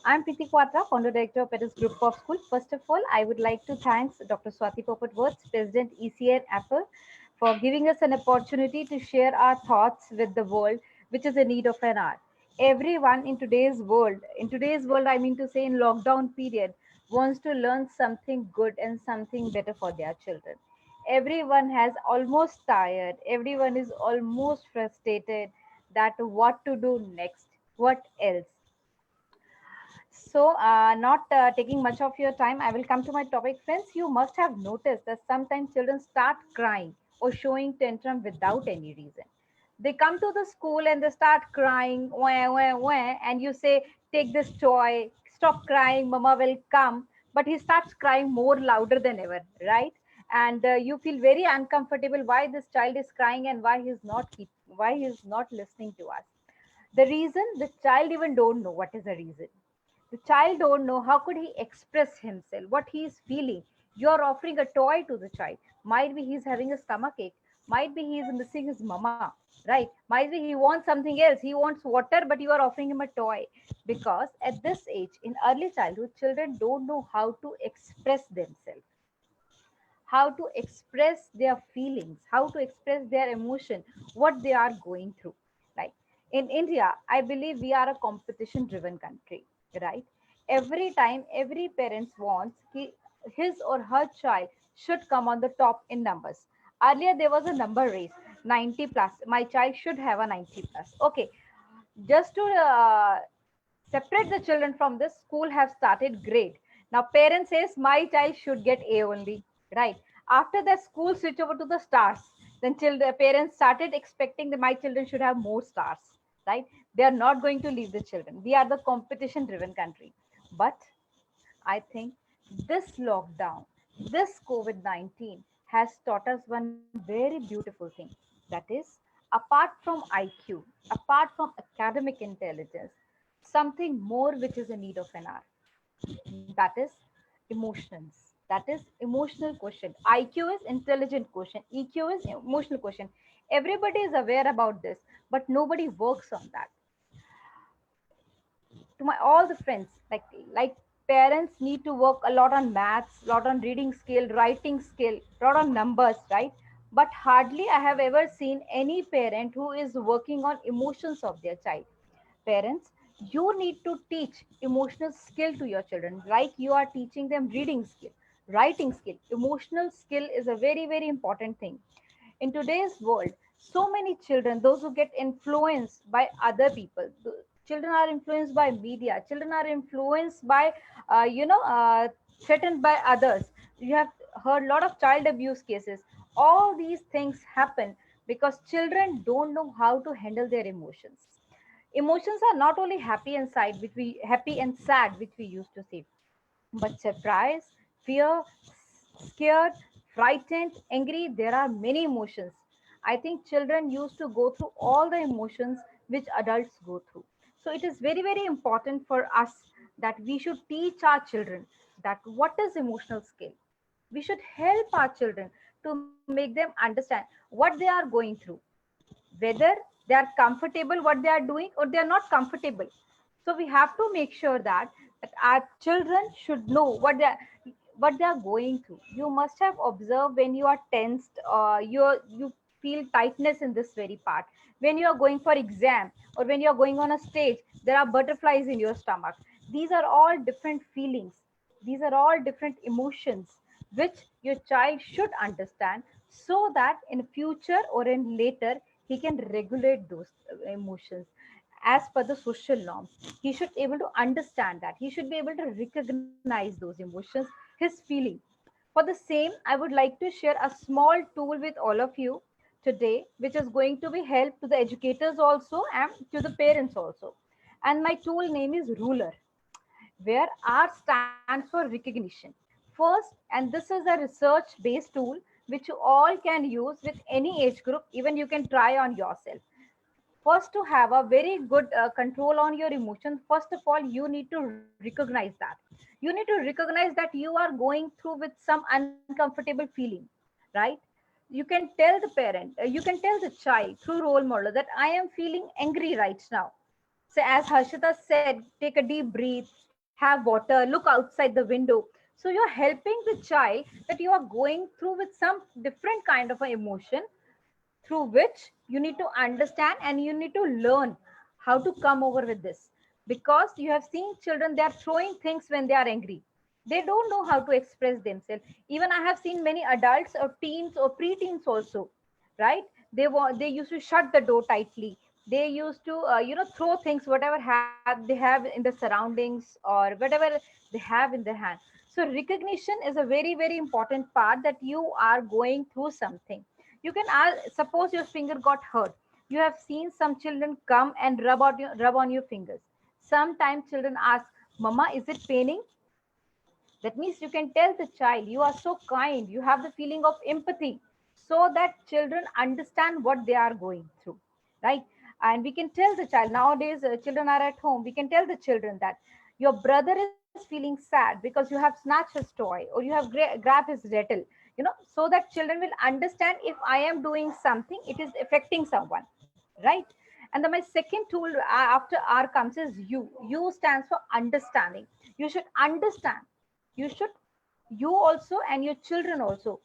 I'm Preeti Quatra, founder director of Petals Group of School. First of all, I would like to thank Dr. Swati Popatworth, President ECN Apple, for giving us an opportunity to share our thoughts with the world, which is in need of an hour. Everyone in today's world, I mean to say in lockdown period, wants to learn something good and something better for their children. Everyone has almost tired, everyone is almost frustrated that what to do next, what else. So, not taking much of your time, I will come to my topic. Friends, you must have noticed that sometimes children start crying or showing tantrum without any reason. They come to the school and they start crying, wah, wah, wah, and you say, take this toy, stop crying, mama will come. But he starts crying more louder than ever, right? And you feel very uncomfortable why this child is crying and why he's not listening to us. The reason, the child even don't know what is the reason. The child don't know how could he express himself, what he is feeling. You're offering a toy to the child. Might be he's having a stomach ache. Might be he's missing his mama, right? Might be he wants something else. He wants water, but you are offering him a toy. Because at this age, in early childhood, children don't know how to express themselves, how to express their feelings, how to express their emotion, what they are going through. Like in India, I believe we are a competition driven country, right? Every time, every parent wants his or her child should come on the top in numbers. Earlier, there was a number race 90 plus. My child should have a 90 plus. Okay, just to separate the children from this, school have started grade. Now parents says my child should get A only, right? After that, school switch over to the stars. Then children, parents started expecting that my children should have more stars, right? They are not going to leave the children. We are the competition driven country. But I think this lockdown, this COVID-19 has taught us one very beautiful thing. That is, apart from IQ, apart from academic intelligence, something more which is in need of an hour. That is emotions. That is emotional quotient. IQ is intelligent quotient. EQ is emotional quotient. Everybody is aware about this, but nobody works on that. To my all the friends, like parents need to work a lot on maths, a lot on reading skill, writing skill, a lot on numbers, right? But hardly I have ever seen any parent who is working on emotions of their child. Parents, you need to teach emotional skill to your children, like you are teaching them reading skill, writing skill. Emotional skill is a very very important thing. In today's world, so many children, those who get influenced by other people, children are influenced by media, children are influenced by threatened by others. You have heard a lot of child abuse cases. All these things happen because children don't know how to handle their emotions. Emotions are not only happy and sad, which we used to say, but surprise, fear, scared, frightened, angry. There are many emotions. I think children used to go through all the emotions which adults go through. So it is very, very important for us that we should teach our children that what is emotional skill. We should help our children to make them understand what they are going through, whether they are comfortable what they are doing or they are not comfortable. So we have to make sure that our children should know what they are going through. You must have observed when you are tensed, you feel tightness in this very part. When you are going for exam or when you are going on a stage, there are butterflies in your stomach. These are all different feelings. These are all different emotions which your child should understand, so that in future or in later he can regulate those emotions as per the social norms. He should be able to understand that. He should be able to recognize those emotions, his feeling. For the same, I would like to share a small tool with all of you today, which is going to be help to the educators also and to the parents also. And my tool name is Ruler, where R stands for recognition. First, and this is a research based tool which you all can use with any age group, even you can try on yourself. First, to have a very good control on your emotions, first of all, you need to recognize that. You need to recognize that you are going through with some uncomfortable feeling, right? You can tell the parent, you can tell the child through role model that I am feeling angry right now. So as Harshita said, take a deep breath, have water, look outside the window. So you're helping the child that you are going through with some different kind of an emotion, through which you need to understand and you need to learn how to come over with this. Because you have seen children, they are throwing things when they are angry. They don't know how to express themselves. Even I have seen many adults or teens or preteens also, right? They used to shut the door tightly. They used to throw things whatever they have in the surroundings or whatever they have in their hand. So recognition is a very, very important part, that you are going through something. You can ask, suppose your finger got hurt. You have seen some children come and rub on your fingers. Sometimes children ask, Mama, is it paining? That means you can tell the child, you are so kind, you have the feeling of empathy, so that children understand what they are going through, right? And we can tell the child, nowadays children are at home, we can tell the children that your brother is feeling sad because you have snatched his toy or you have grabbed his rattle, so that children will understand, if I am doing something, it is affecting someone, right? And then my second tool after R comes is U. U stands for understanding. You should understand. You should, you also and your children also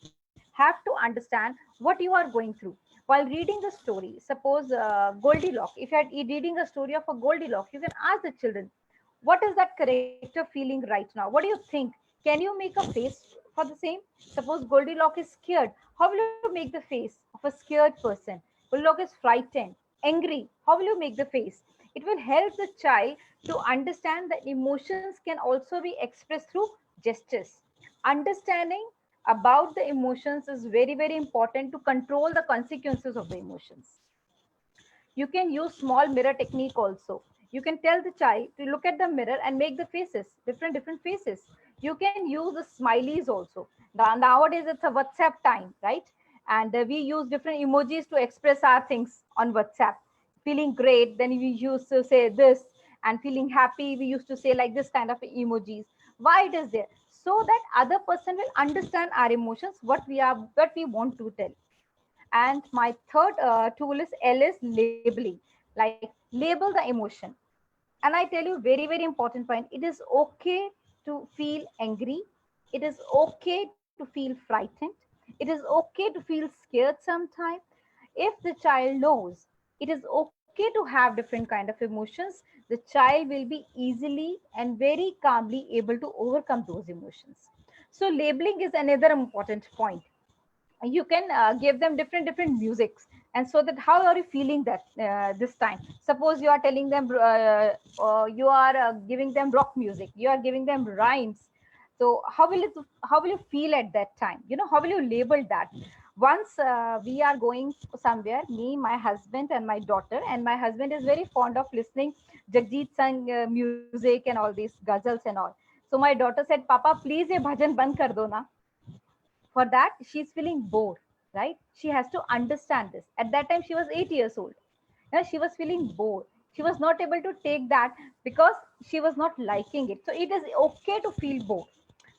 have to understand what you are going through. While reading the story, suppose Goldilocks, if you are reading a story of a Goldilocks, you can ask the children, what is that character feeling right now? What do you think? Can you make a face for the same? Suppose Goldilocks is scared. How will you make the face of a scared person? Goldilocks is frightened, angry. How will you make the face? It will help the child to understand that emotions can also be expressed through gestures. Understanding about the emotions is very, very important to control the consequences of the emotions. You can use small mirror technique also. You can tell the child to look at the mirror and make the faces, different faces. You can use the smileys also. Nowadays it's a WhatsApp time, right? And we use different emojis to express our things on WhatsApp. Feeling great, then we used to say this, and feeling happy, we used to say like this kind of emojis. Why it is there? So that other person will understand our emotions, what we want to tell. And my third tool is L is labeling, like label the emotion. And I tell you, very, very important point. It is okay to feel angry. It is okay to feel frightened. It is okay to feel scared sometimes. If the child knows it is okay to have different kind of emotions, the child will be easily and very calmly able to overcome those emotions. So labeling is another important point. You can give them different musics, and so that how are you feeling that this time. Suppose you are telling them you are giving them rock music, you are giving them rhymes. So how will you feel at that time? How will you label that? Once we are going somewhere, me, my husband, and my daughter. And my husband is very fond of listening Jagjit Singh music and all these ghazals and all. So my daughter said, "Papa, please ye bhajan band kar do na." For that, she's feeling bored, right? She has to understand this. At that time, she was 8 years old. She was feeling bored. She was not able to take that because she was not liking it. So it is okay to feel bored.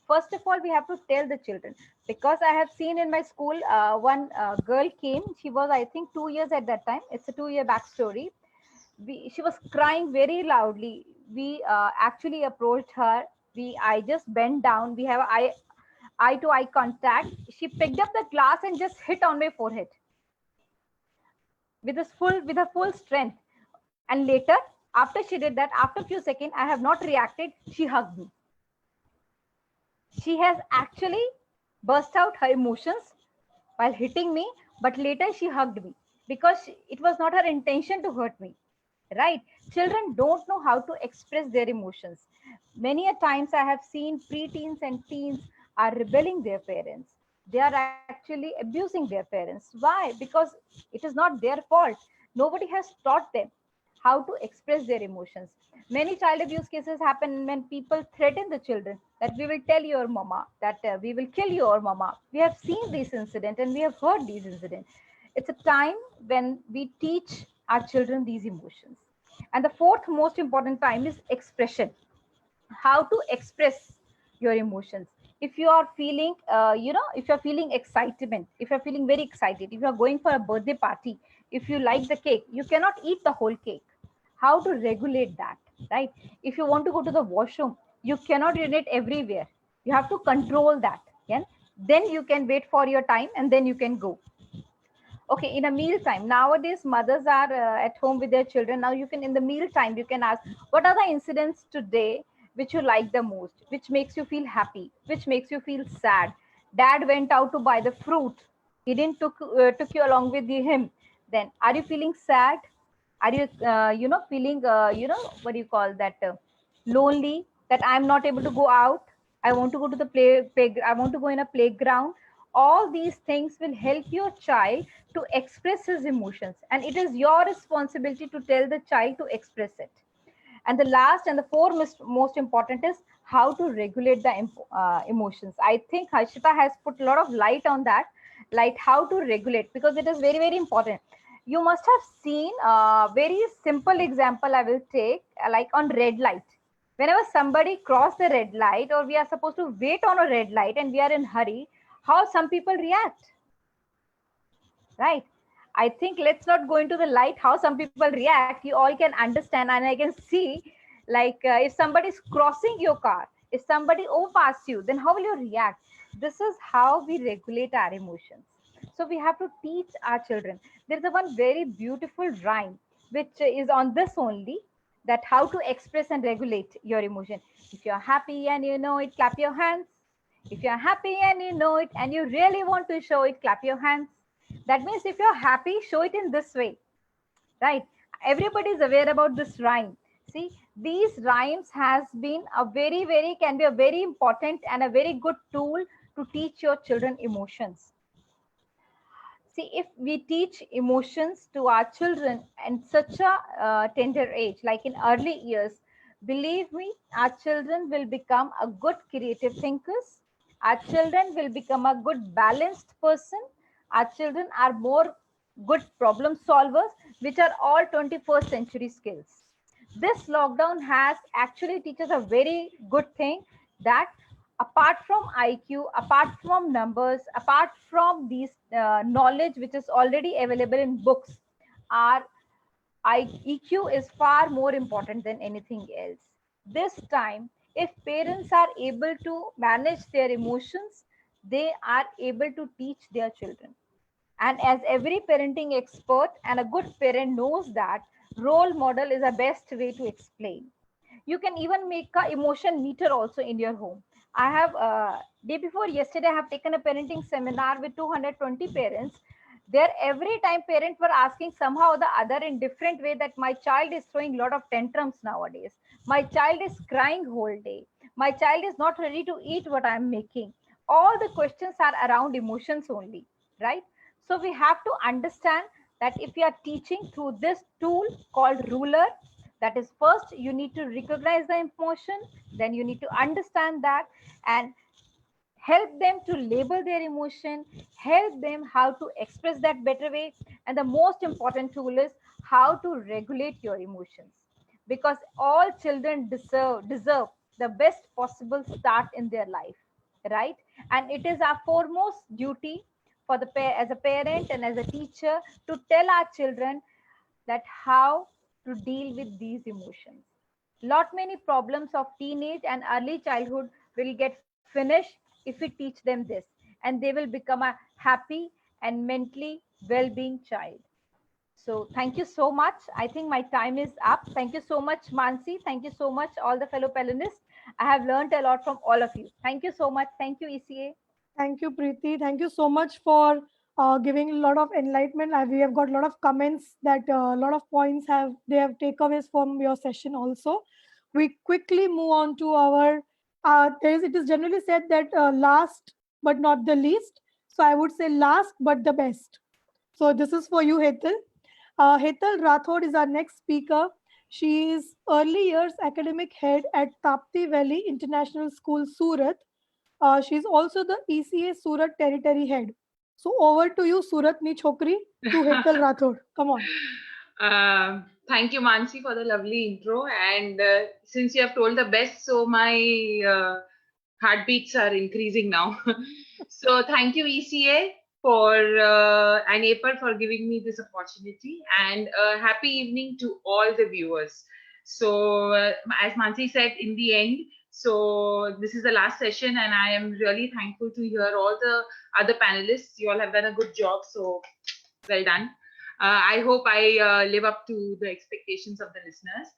First of all, we have to tell the children, because I have seen in my school, one girl came. She was, I think, 2 years at that time. It's a 2 year backstory. She was crying very loudly. We actually approached her. I just bent down. We have eye to eye contact. She picked up the glass and just hit on my forehead with her full strength. And later, after she did that, after a few seconds, I have not reacted. She hugged me. She has actually burst out her emotions while hitting me, but later she hugged me because it was not her intention to hurt me. Right? Children don't know how to express their emotions. Many a times I have seen preteens and teens are rebelling their parents. They are actually abusing their parents. Why? Because it is not their fault. Nobody has taught them how to express their emotions. Many child abuse cases happen when people threaten the children that we will tell your mama, that we will kill your mama. We have seen these incidents and we have heard these incidents. It's a time when we teach our children these emotions. And the fourth most important time is expression. How to express your emotions. If you are feeling if you're feeling excitement, if you're feeling very excited, if you're going for a birthday party, if you like the cake, you cannot eat the whole cake. How to regulate that, right? If you want to go to the washroom, you cannot urinate everywhere. You have to control that. Yeah, then you can wait for your time and then you can go. Okay, in a meal time, nowadays mothers are at home with their children. Now you can, in the meal time, you can ask, what are the incidents today which you like the most, which makes you feel happy, which makes you feel sad? Dad went out to buy the fruit, he didn't took you along with him. Then are you feeling sad? Are you feeling what do you call that, lonely, that I'm not able to go out, I want to go to the I want to go in a playground? All these things will help your child to express his emotions, and it is your responsibility to tell the child to express it. And the last and the most important is how to regulate the emotions. I think Harshita has put a lot of light on that, like how to regulate, because it is very, very important. You must have seen a very simple example I will take, like on red light. Whenever somebody cross the red light, or we are supposed to wait on a red light and we are in hurry, how some people react, right? I think let's not go into the light how some people react. You all can understand, and I can see, like if somebody is crossing your car, if somebody overpass you, then how will you react? This is how we regulate our emotions. So we have to teach our children. There's a one very beautiful rhyme which is on this only, that how to express and regulate your emotion. If you're happy and you know it, clap your hands. If you're happy and you know it and you really want to show it, clap your hands. That means if you're happy, show it in this way, right? Everybody is aware about this rhyme. See, these rhymes has been a very, very, can be a very important and a very good tool to teach your children emotions. See, if we teach emotions to our children in such a tender age, like in early years, believe me, our children will become a good creative thinkers. Our children will become a good balanced person. Our children are more good problem solvers, which are all 21st century skills. This lockdown has actually teaches a very good thing, that apart from IQ, apart from numbers, apart from these knowledge which is already available in books, our EQ is far more important than anything else. This time, if parents are able to manage their emotions, they are able to teach their children. And as every parenting expert and a good parent knows, that role model is the best way to explain. You can even make a emotion meter also in your home. I have day before yesterday, I have taken a parenting seminar with 220 parents. There, every time parents were asking somehow or the other in different way, that my child is throwing a lot of tantrums nowadays, my child is crying whole day, my child is not ready to eat what I'm making. All the questions are around emotions only. right? So we have to understand that if we are teaching through this tool called ruler, that is, first you need to recognize the emotion, then you need to understand that, and help them to label their emotion, help them how to express that better way. And the most important tool is how to regulate your emotions, because all children deserve the best possible start in their life, right? And it is our foremost duty for the as a parent and as a teacher to tell our children that how to deal with these emotions. Lot many problems of teenage and early childhood will get finished if we teach them this, and they will become a happy and mentally well-being child. So thank you so much. I think my time is up. Thank you so much, Mansi. Thank you so much, all the fellow panelists. I have learned a lot from all of you. Thank you so much. Thank you, ECA. Thank you, Preeti. Thank you so much for giving a lot of enlightenment. We have got a lot of comments that a lot of points they have takeaways from your session also. We quickly move on to our. It is generally said that last but not the least. So I would say last but the best. So this is for you, Hetal. Hetal Rathod is our next speaker. She is early years academic head at Tapti Valley International School, Surat. She's also the ECA Surat territory head. So over to you, Surat ni chokri, to Hetal Rathod. Come on. Thank you, Mansi, for the lovely intro. And since you have told the best, so my heartbeats are increasing now. So thank you, ECA, for and APER for giving me this opportunity. And happy evening to all the viewers. So as Mansi said, in the end, so this is the last session, and I am really thankful to hear all the other panelists. You all have done a good job, so well done. I hope I live up to the expectations of the listeners.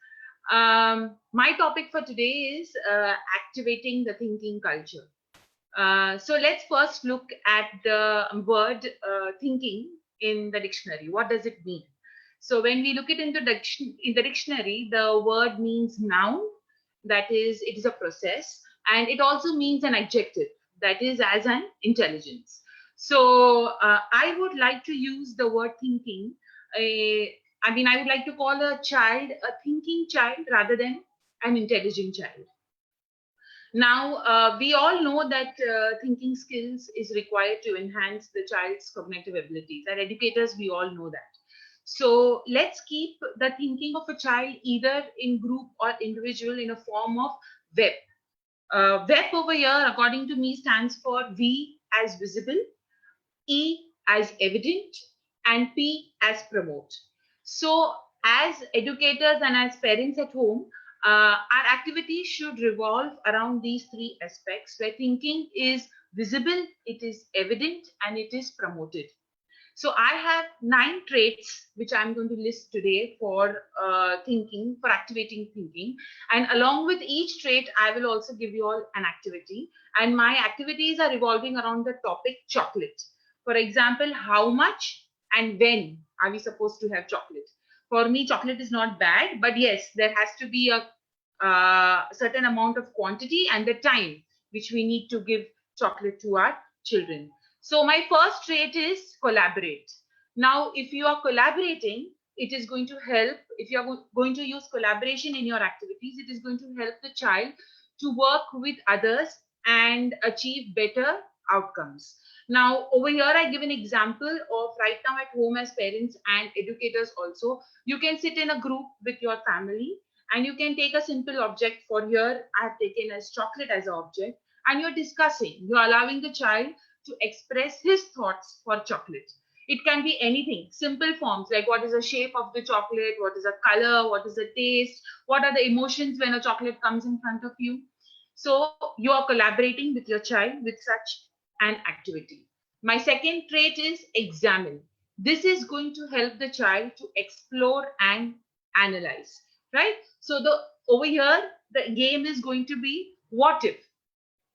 My topic for today is activating the thinking culture. So let's first look at the word thinking in the dictionary. What does it mean? So when we look it in the dictionary, the word means noun, that is, it is a process, and it also means an adjective, that is, as an intelligence. So I would like to use the word thinking. I would like to call a child a thinking child rather than an intelligent child. Now, we all know that thinking skills is required to enhance the child's cognitive abilities. As educators, we all know that. So let's keep the thinking of a child either in group or individual in a form of VEP. VEP over here, according to me, stands for V as visible, E as evident, and P as promote. So as educators and as parents at home, our activities should revolve around these three aspects, where thinking is visible, it is evident, and it is promoted. So I have 9 traits which I'm going to list today for thinking, for activating thinking. And along with each trait, I will also give you all an activity. And my activities are revolving around the topic chocolate. For example, how much and when are we supposed to have chocolate? For me, chocolate is not bad, but yes, there has to be a certain amount of quantity and the time which we need to give chocolate to our children. So my first trait is collaborate. Now, if you are collaborating, it is going to help. If you are going to use collaboration in your activities, it is going to help the child to work with others and achieve better outcomes. Now, over here, I give an example of right now at home as parents and educators also. You can sit in a group with your family and you can take a simple object. For here, I have taken as chocolate as an object, and you're discussing. You're allowing the child to express his thoughts for chocolate. It can be anything, simple forms like what is the shape of the chocolate, what is the color, what is the taste, what are the emotions when a chocolate comes in front of you. So you are collaborating with your child with such an activity. My second trait is examine. This is going to help the child to explore and analyze, right? So over here, the game is going to be what if.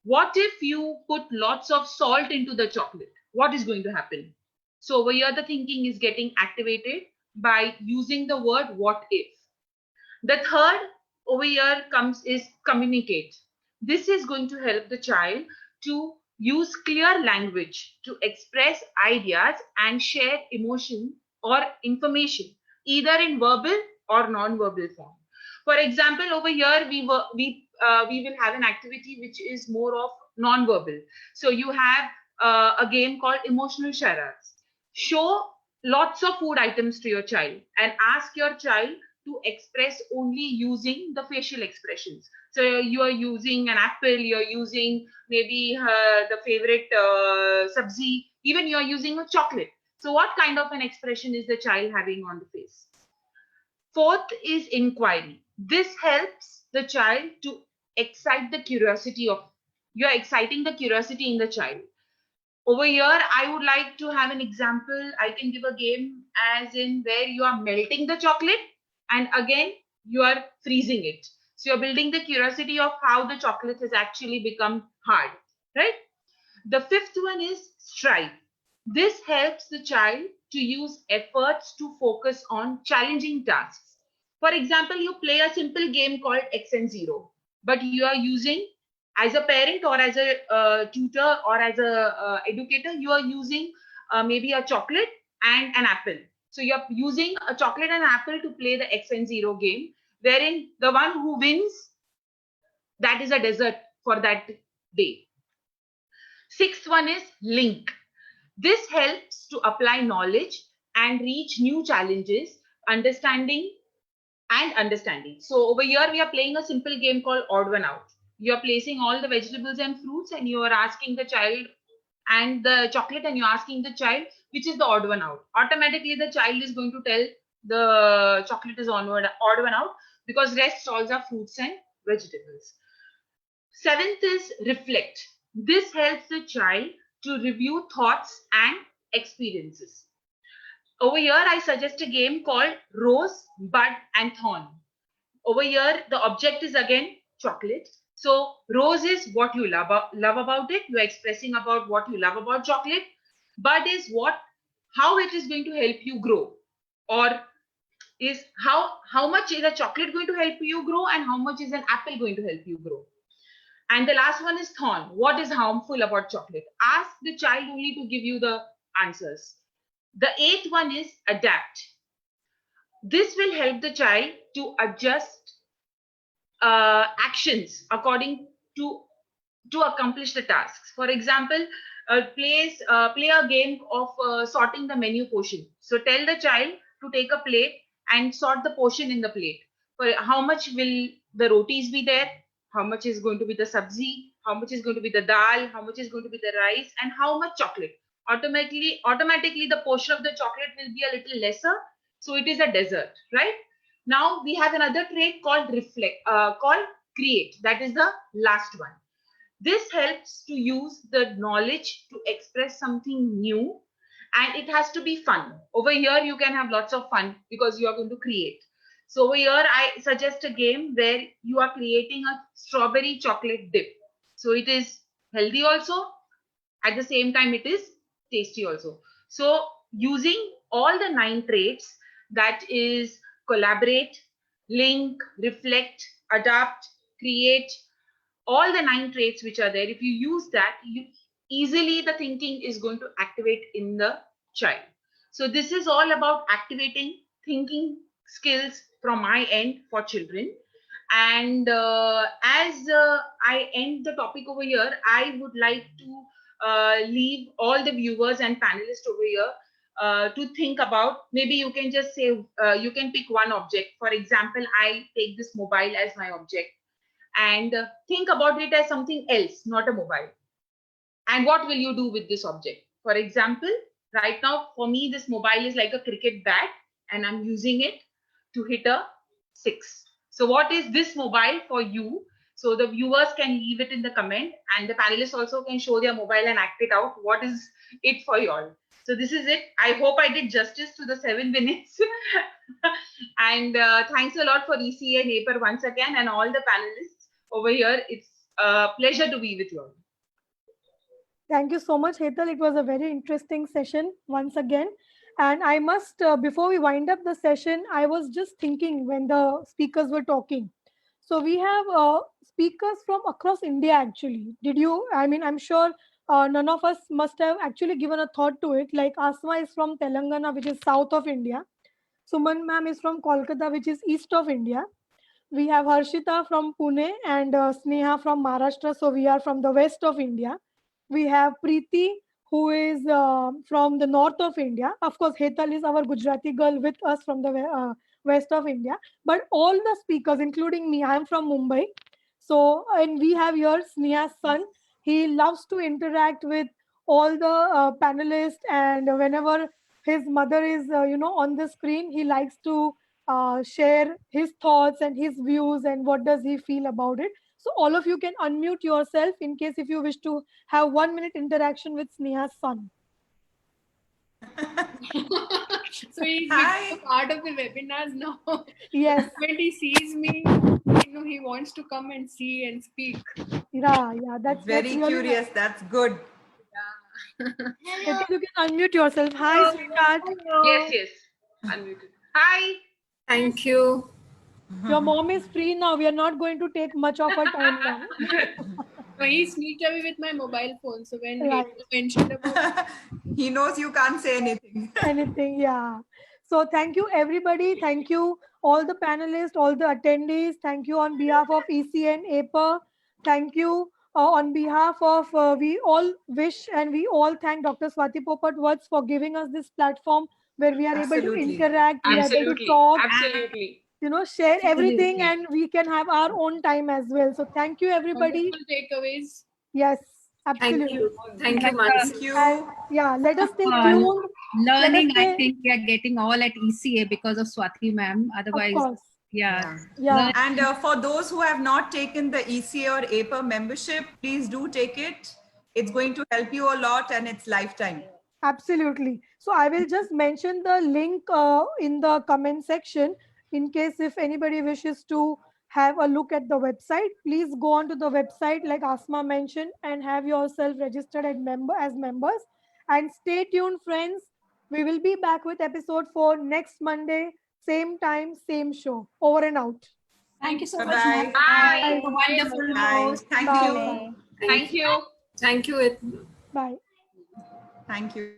What if you put lots of salt into the chocolate? What is going to happen? So over here, the thinking is getting activated by using the word what if. The third over here is communicate. This is going to help the child to Use clear language to express ideas and share emotion or information, either in verbal or non-verbal form. For example, over here we will have an activity which is more of non-verbal. So you have a game called emotional charades. Show lots of food items to your child and ask your child to express only using the facial expressions. So you are using an apple, you're using maybe the favorite sabzi, even you're using a chocolate. So what kind of an expression is the child having on the face? Fourth is inquiry. This helps the child to excite the curiosity of, you're exciting the curiosity in the child. Over here, I would like to have an example. I can give a game as in where you are melting the chocolate and again you are freezing it. So you're building the curiosity of how the chocolate has actually become hard, right? The fifth one is strive. This helps the child to use efforts to focus on challenging tasks. For example, you play a simple game called X and Zero, but you are using, as a parent or as a tutor or as a educator, you are using maybe a chocolate and an apple. So you're using a chocolate and apple to play the X and Zero game, wherein the one who wins, that is a dessert for that day. Sixth one is link. This helps to apply knowledge and reach new challenges, understanding. So over here, we are playing a simple game called Odd One Out. You are placing all the vegetables and fruits and you are asking the child and the chocolate and you're asking the child which is the odd one out. Automatically, the child is going to tell the chocolate is odd one out because rest all are fruits and vegetables. Seventh is reflect. This helps the child to review thoughts and experiences. Over here, I suggest a game called Rose, Bud, and Thorn. Over here, the object is again chocolate. So rose is what you love about it. You are expressing about what you love about chocolate. Bud is how it is going to help you grow, or is how much is a chocolate going to help you grow and how much is an apple going to help you grow. And the last one is thorn. What is harmful about chocolate? Ask the child only to give you the answers. The eighth one is adapt. This will help the child to adjust actions according to accomplish the tasks. For example, play a game of sorting the menu portion. So tell the child to take a plate and sort the portion in the plate. For how much will the rotis be there? How much is going to be the sabzi? How much is going to be the dal? How much is going to be the rice? And how much chocolate? Automatically, the portion of the chocolate will be a little lesser. So it is a dessert, right? Now we have another trait called create. That is the last one. This helps to use the knowledge to express something new, and it has to be fun. Over here, you can have lots of fun because you are going to create. So over here, I suggest a game where you are creating a strawberry chocolate dip. So it is healthy also. At the same time, it is tasty also. So using all the 9 traits, that is collaborate, link, reflect, adapt, create, all the 9 traits which are there, if you use that, easily the thinking is going to activate in the child. So this is all about activating thinking skills from my end for children. And as I end the topic over here, I would like to leave all the viewers and panelists over here to think about. Maybe you can just say, you can pick one object. For example, I take this mobile as my object and think about it as something else, not a mobile. And what will you do with this object? For example, right now, for me, this mobile is like a cricket bat and I'm using it to hit a 6. So what is this mobile for you? So the viewers can leave it in the comment and the panelists also can show their mobile and act it out. What is it for you all? So this is it. I hope I did justice to the 7 minutes. And thanks a lot for ECA and APER once again and all the panelists over here. It's a pleasure to be with you all. Thank you so much, Hetal. It was a very interesting session once again. And I must, before we wind up the session, I was just thinking when the speakers were talking. So we have speakers from across India, actually. I'm sure none of us must have actually given a thought to it. Like Asma is from Telangana, which is south of India. Suman ma'am is from Kolkata, which is east of India. We have Harshita from Pune and Sneha from Maharashtra. So we are from the west of India. We have Preeti, who is from the north of India. Of course, Hetal is our Gujarati girl with us from the west of India. But all the speakers, including me, I am from Mumbai. So, and we have here Sneha's son. He loves to interact with all the panelists, and whenever his mother is, on the screen, he likes to share his thoughts and his views and what does he feel about it. So all of you can unmute yourself in case if you wish to have 1 minute interaction with Sneha's son. So he's Hi. become a part of the webinars now. Yes. When he sees me, he wants to come and see and speak. Yeah, that's Very really curious. That's good. Nice. Okay, you can unmute yourself. Hi, sweetheart. Yes. Unmuted. Hi. Thank you. Your mom is free now. We are not going to take much of her time now. So he sneaked away with my mobile phone. So when Right. he mentioned about He knows you can't say anything. Anything, yeah. So thank you, everybody. Thank you, all the panelists, all the attendees. Thank you on behalf of ECN, APA. Thank you on behalf of, we all wish and we all thank Dr. Swati Popatwats for giving us this platform where we are able to Absolutely. interact, we are able to Absolutely. talk, Absolutely. share everything, Absolutely. and we can have our own time as well. So thank you, everybody. wonderful takeaways. Yes, Thank absolutely. you. Thank you, Thank Mansi. you. And yeah, let us stay Uh, tuned. Learning, Let us I say- think we are getting all at ECA because of Swati ma'am. Of Otherwise, course. yeah. Yeah. And for those who have not taken the ECA or APA membership, please do take it. It's going to help you a lot and it's lifetime. Absolutely. So I will just mention the link in the comment section in case if anybody wishes to have a look at the website. Please go on to the website like Asma mentioned and have yourself registered as members. And stay tuned, friends. We will be back with episode 4 next Monday, same time, same show. Over and out. Thank you so much. Bye-bye. ma'am. Bye. Wonderful Bye. host. Thank Bye. you. Bye. Thank you. Thank you. Bye. Thank you.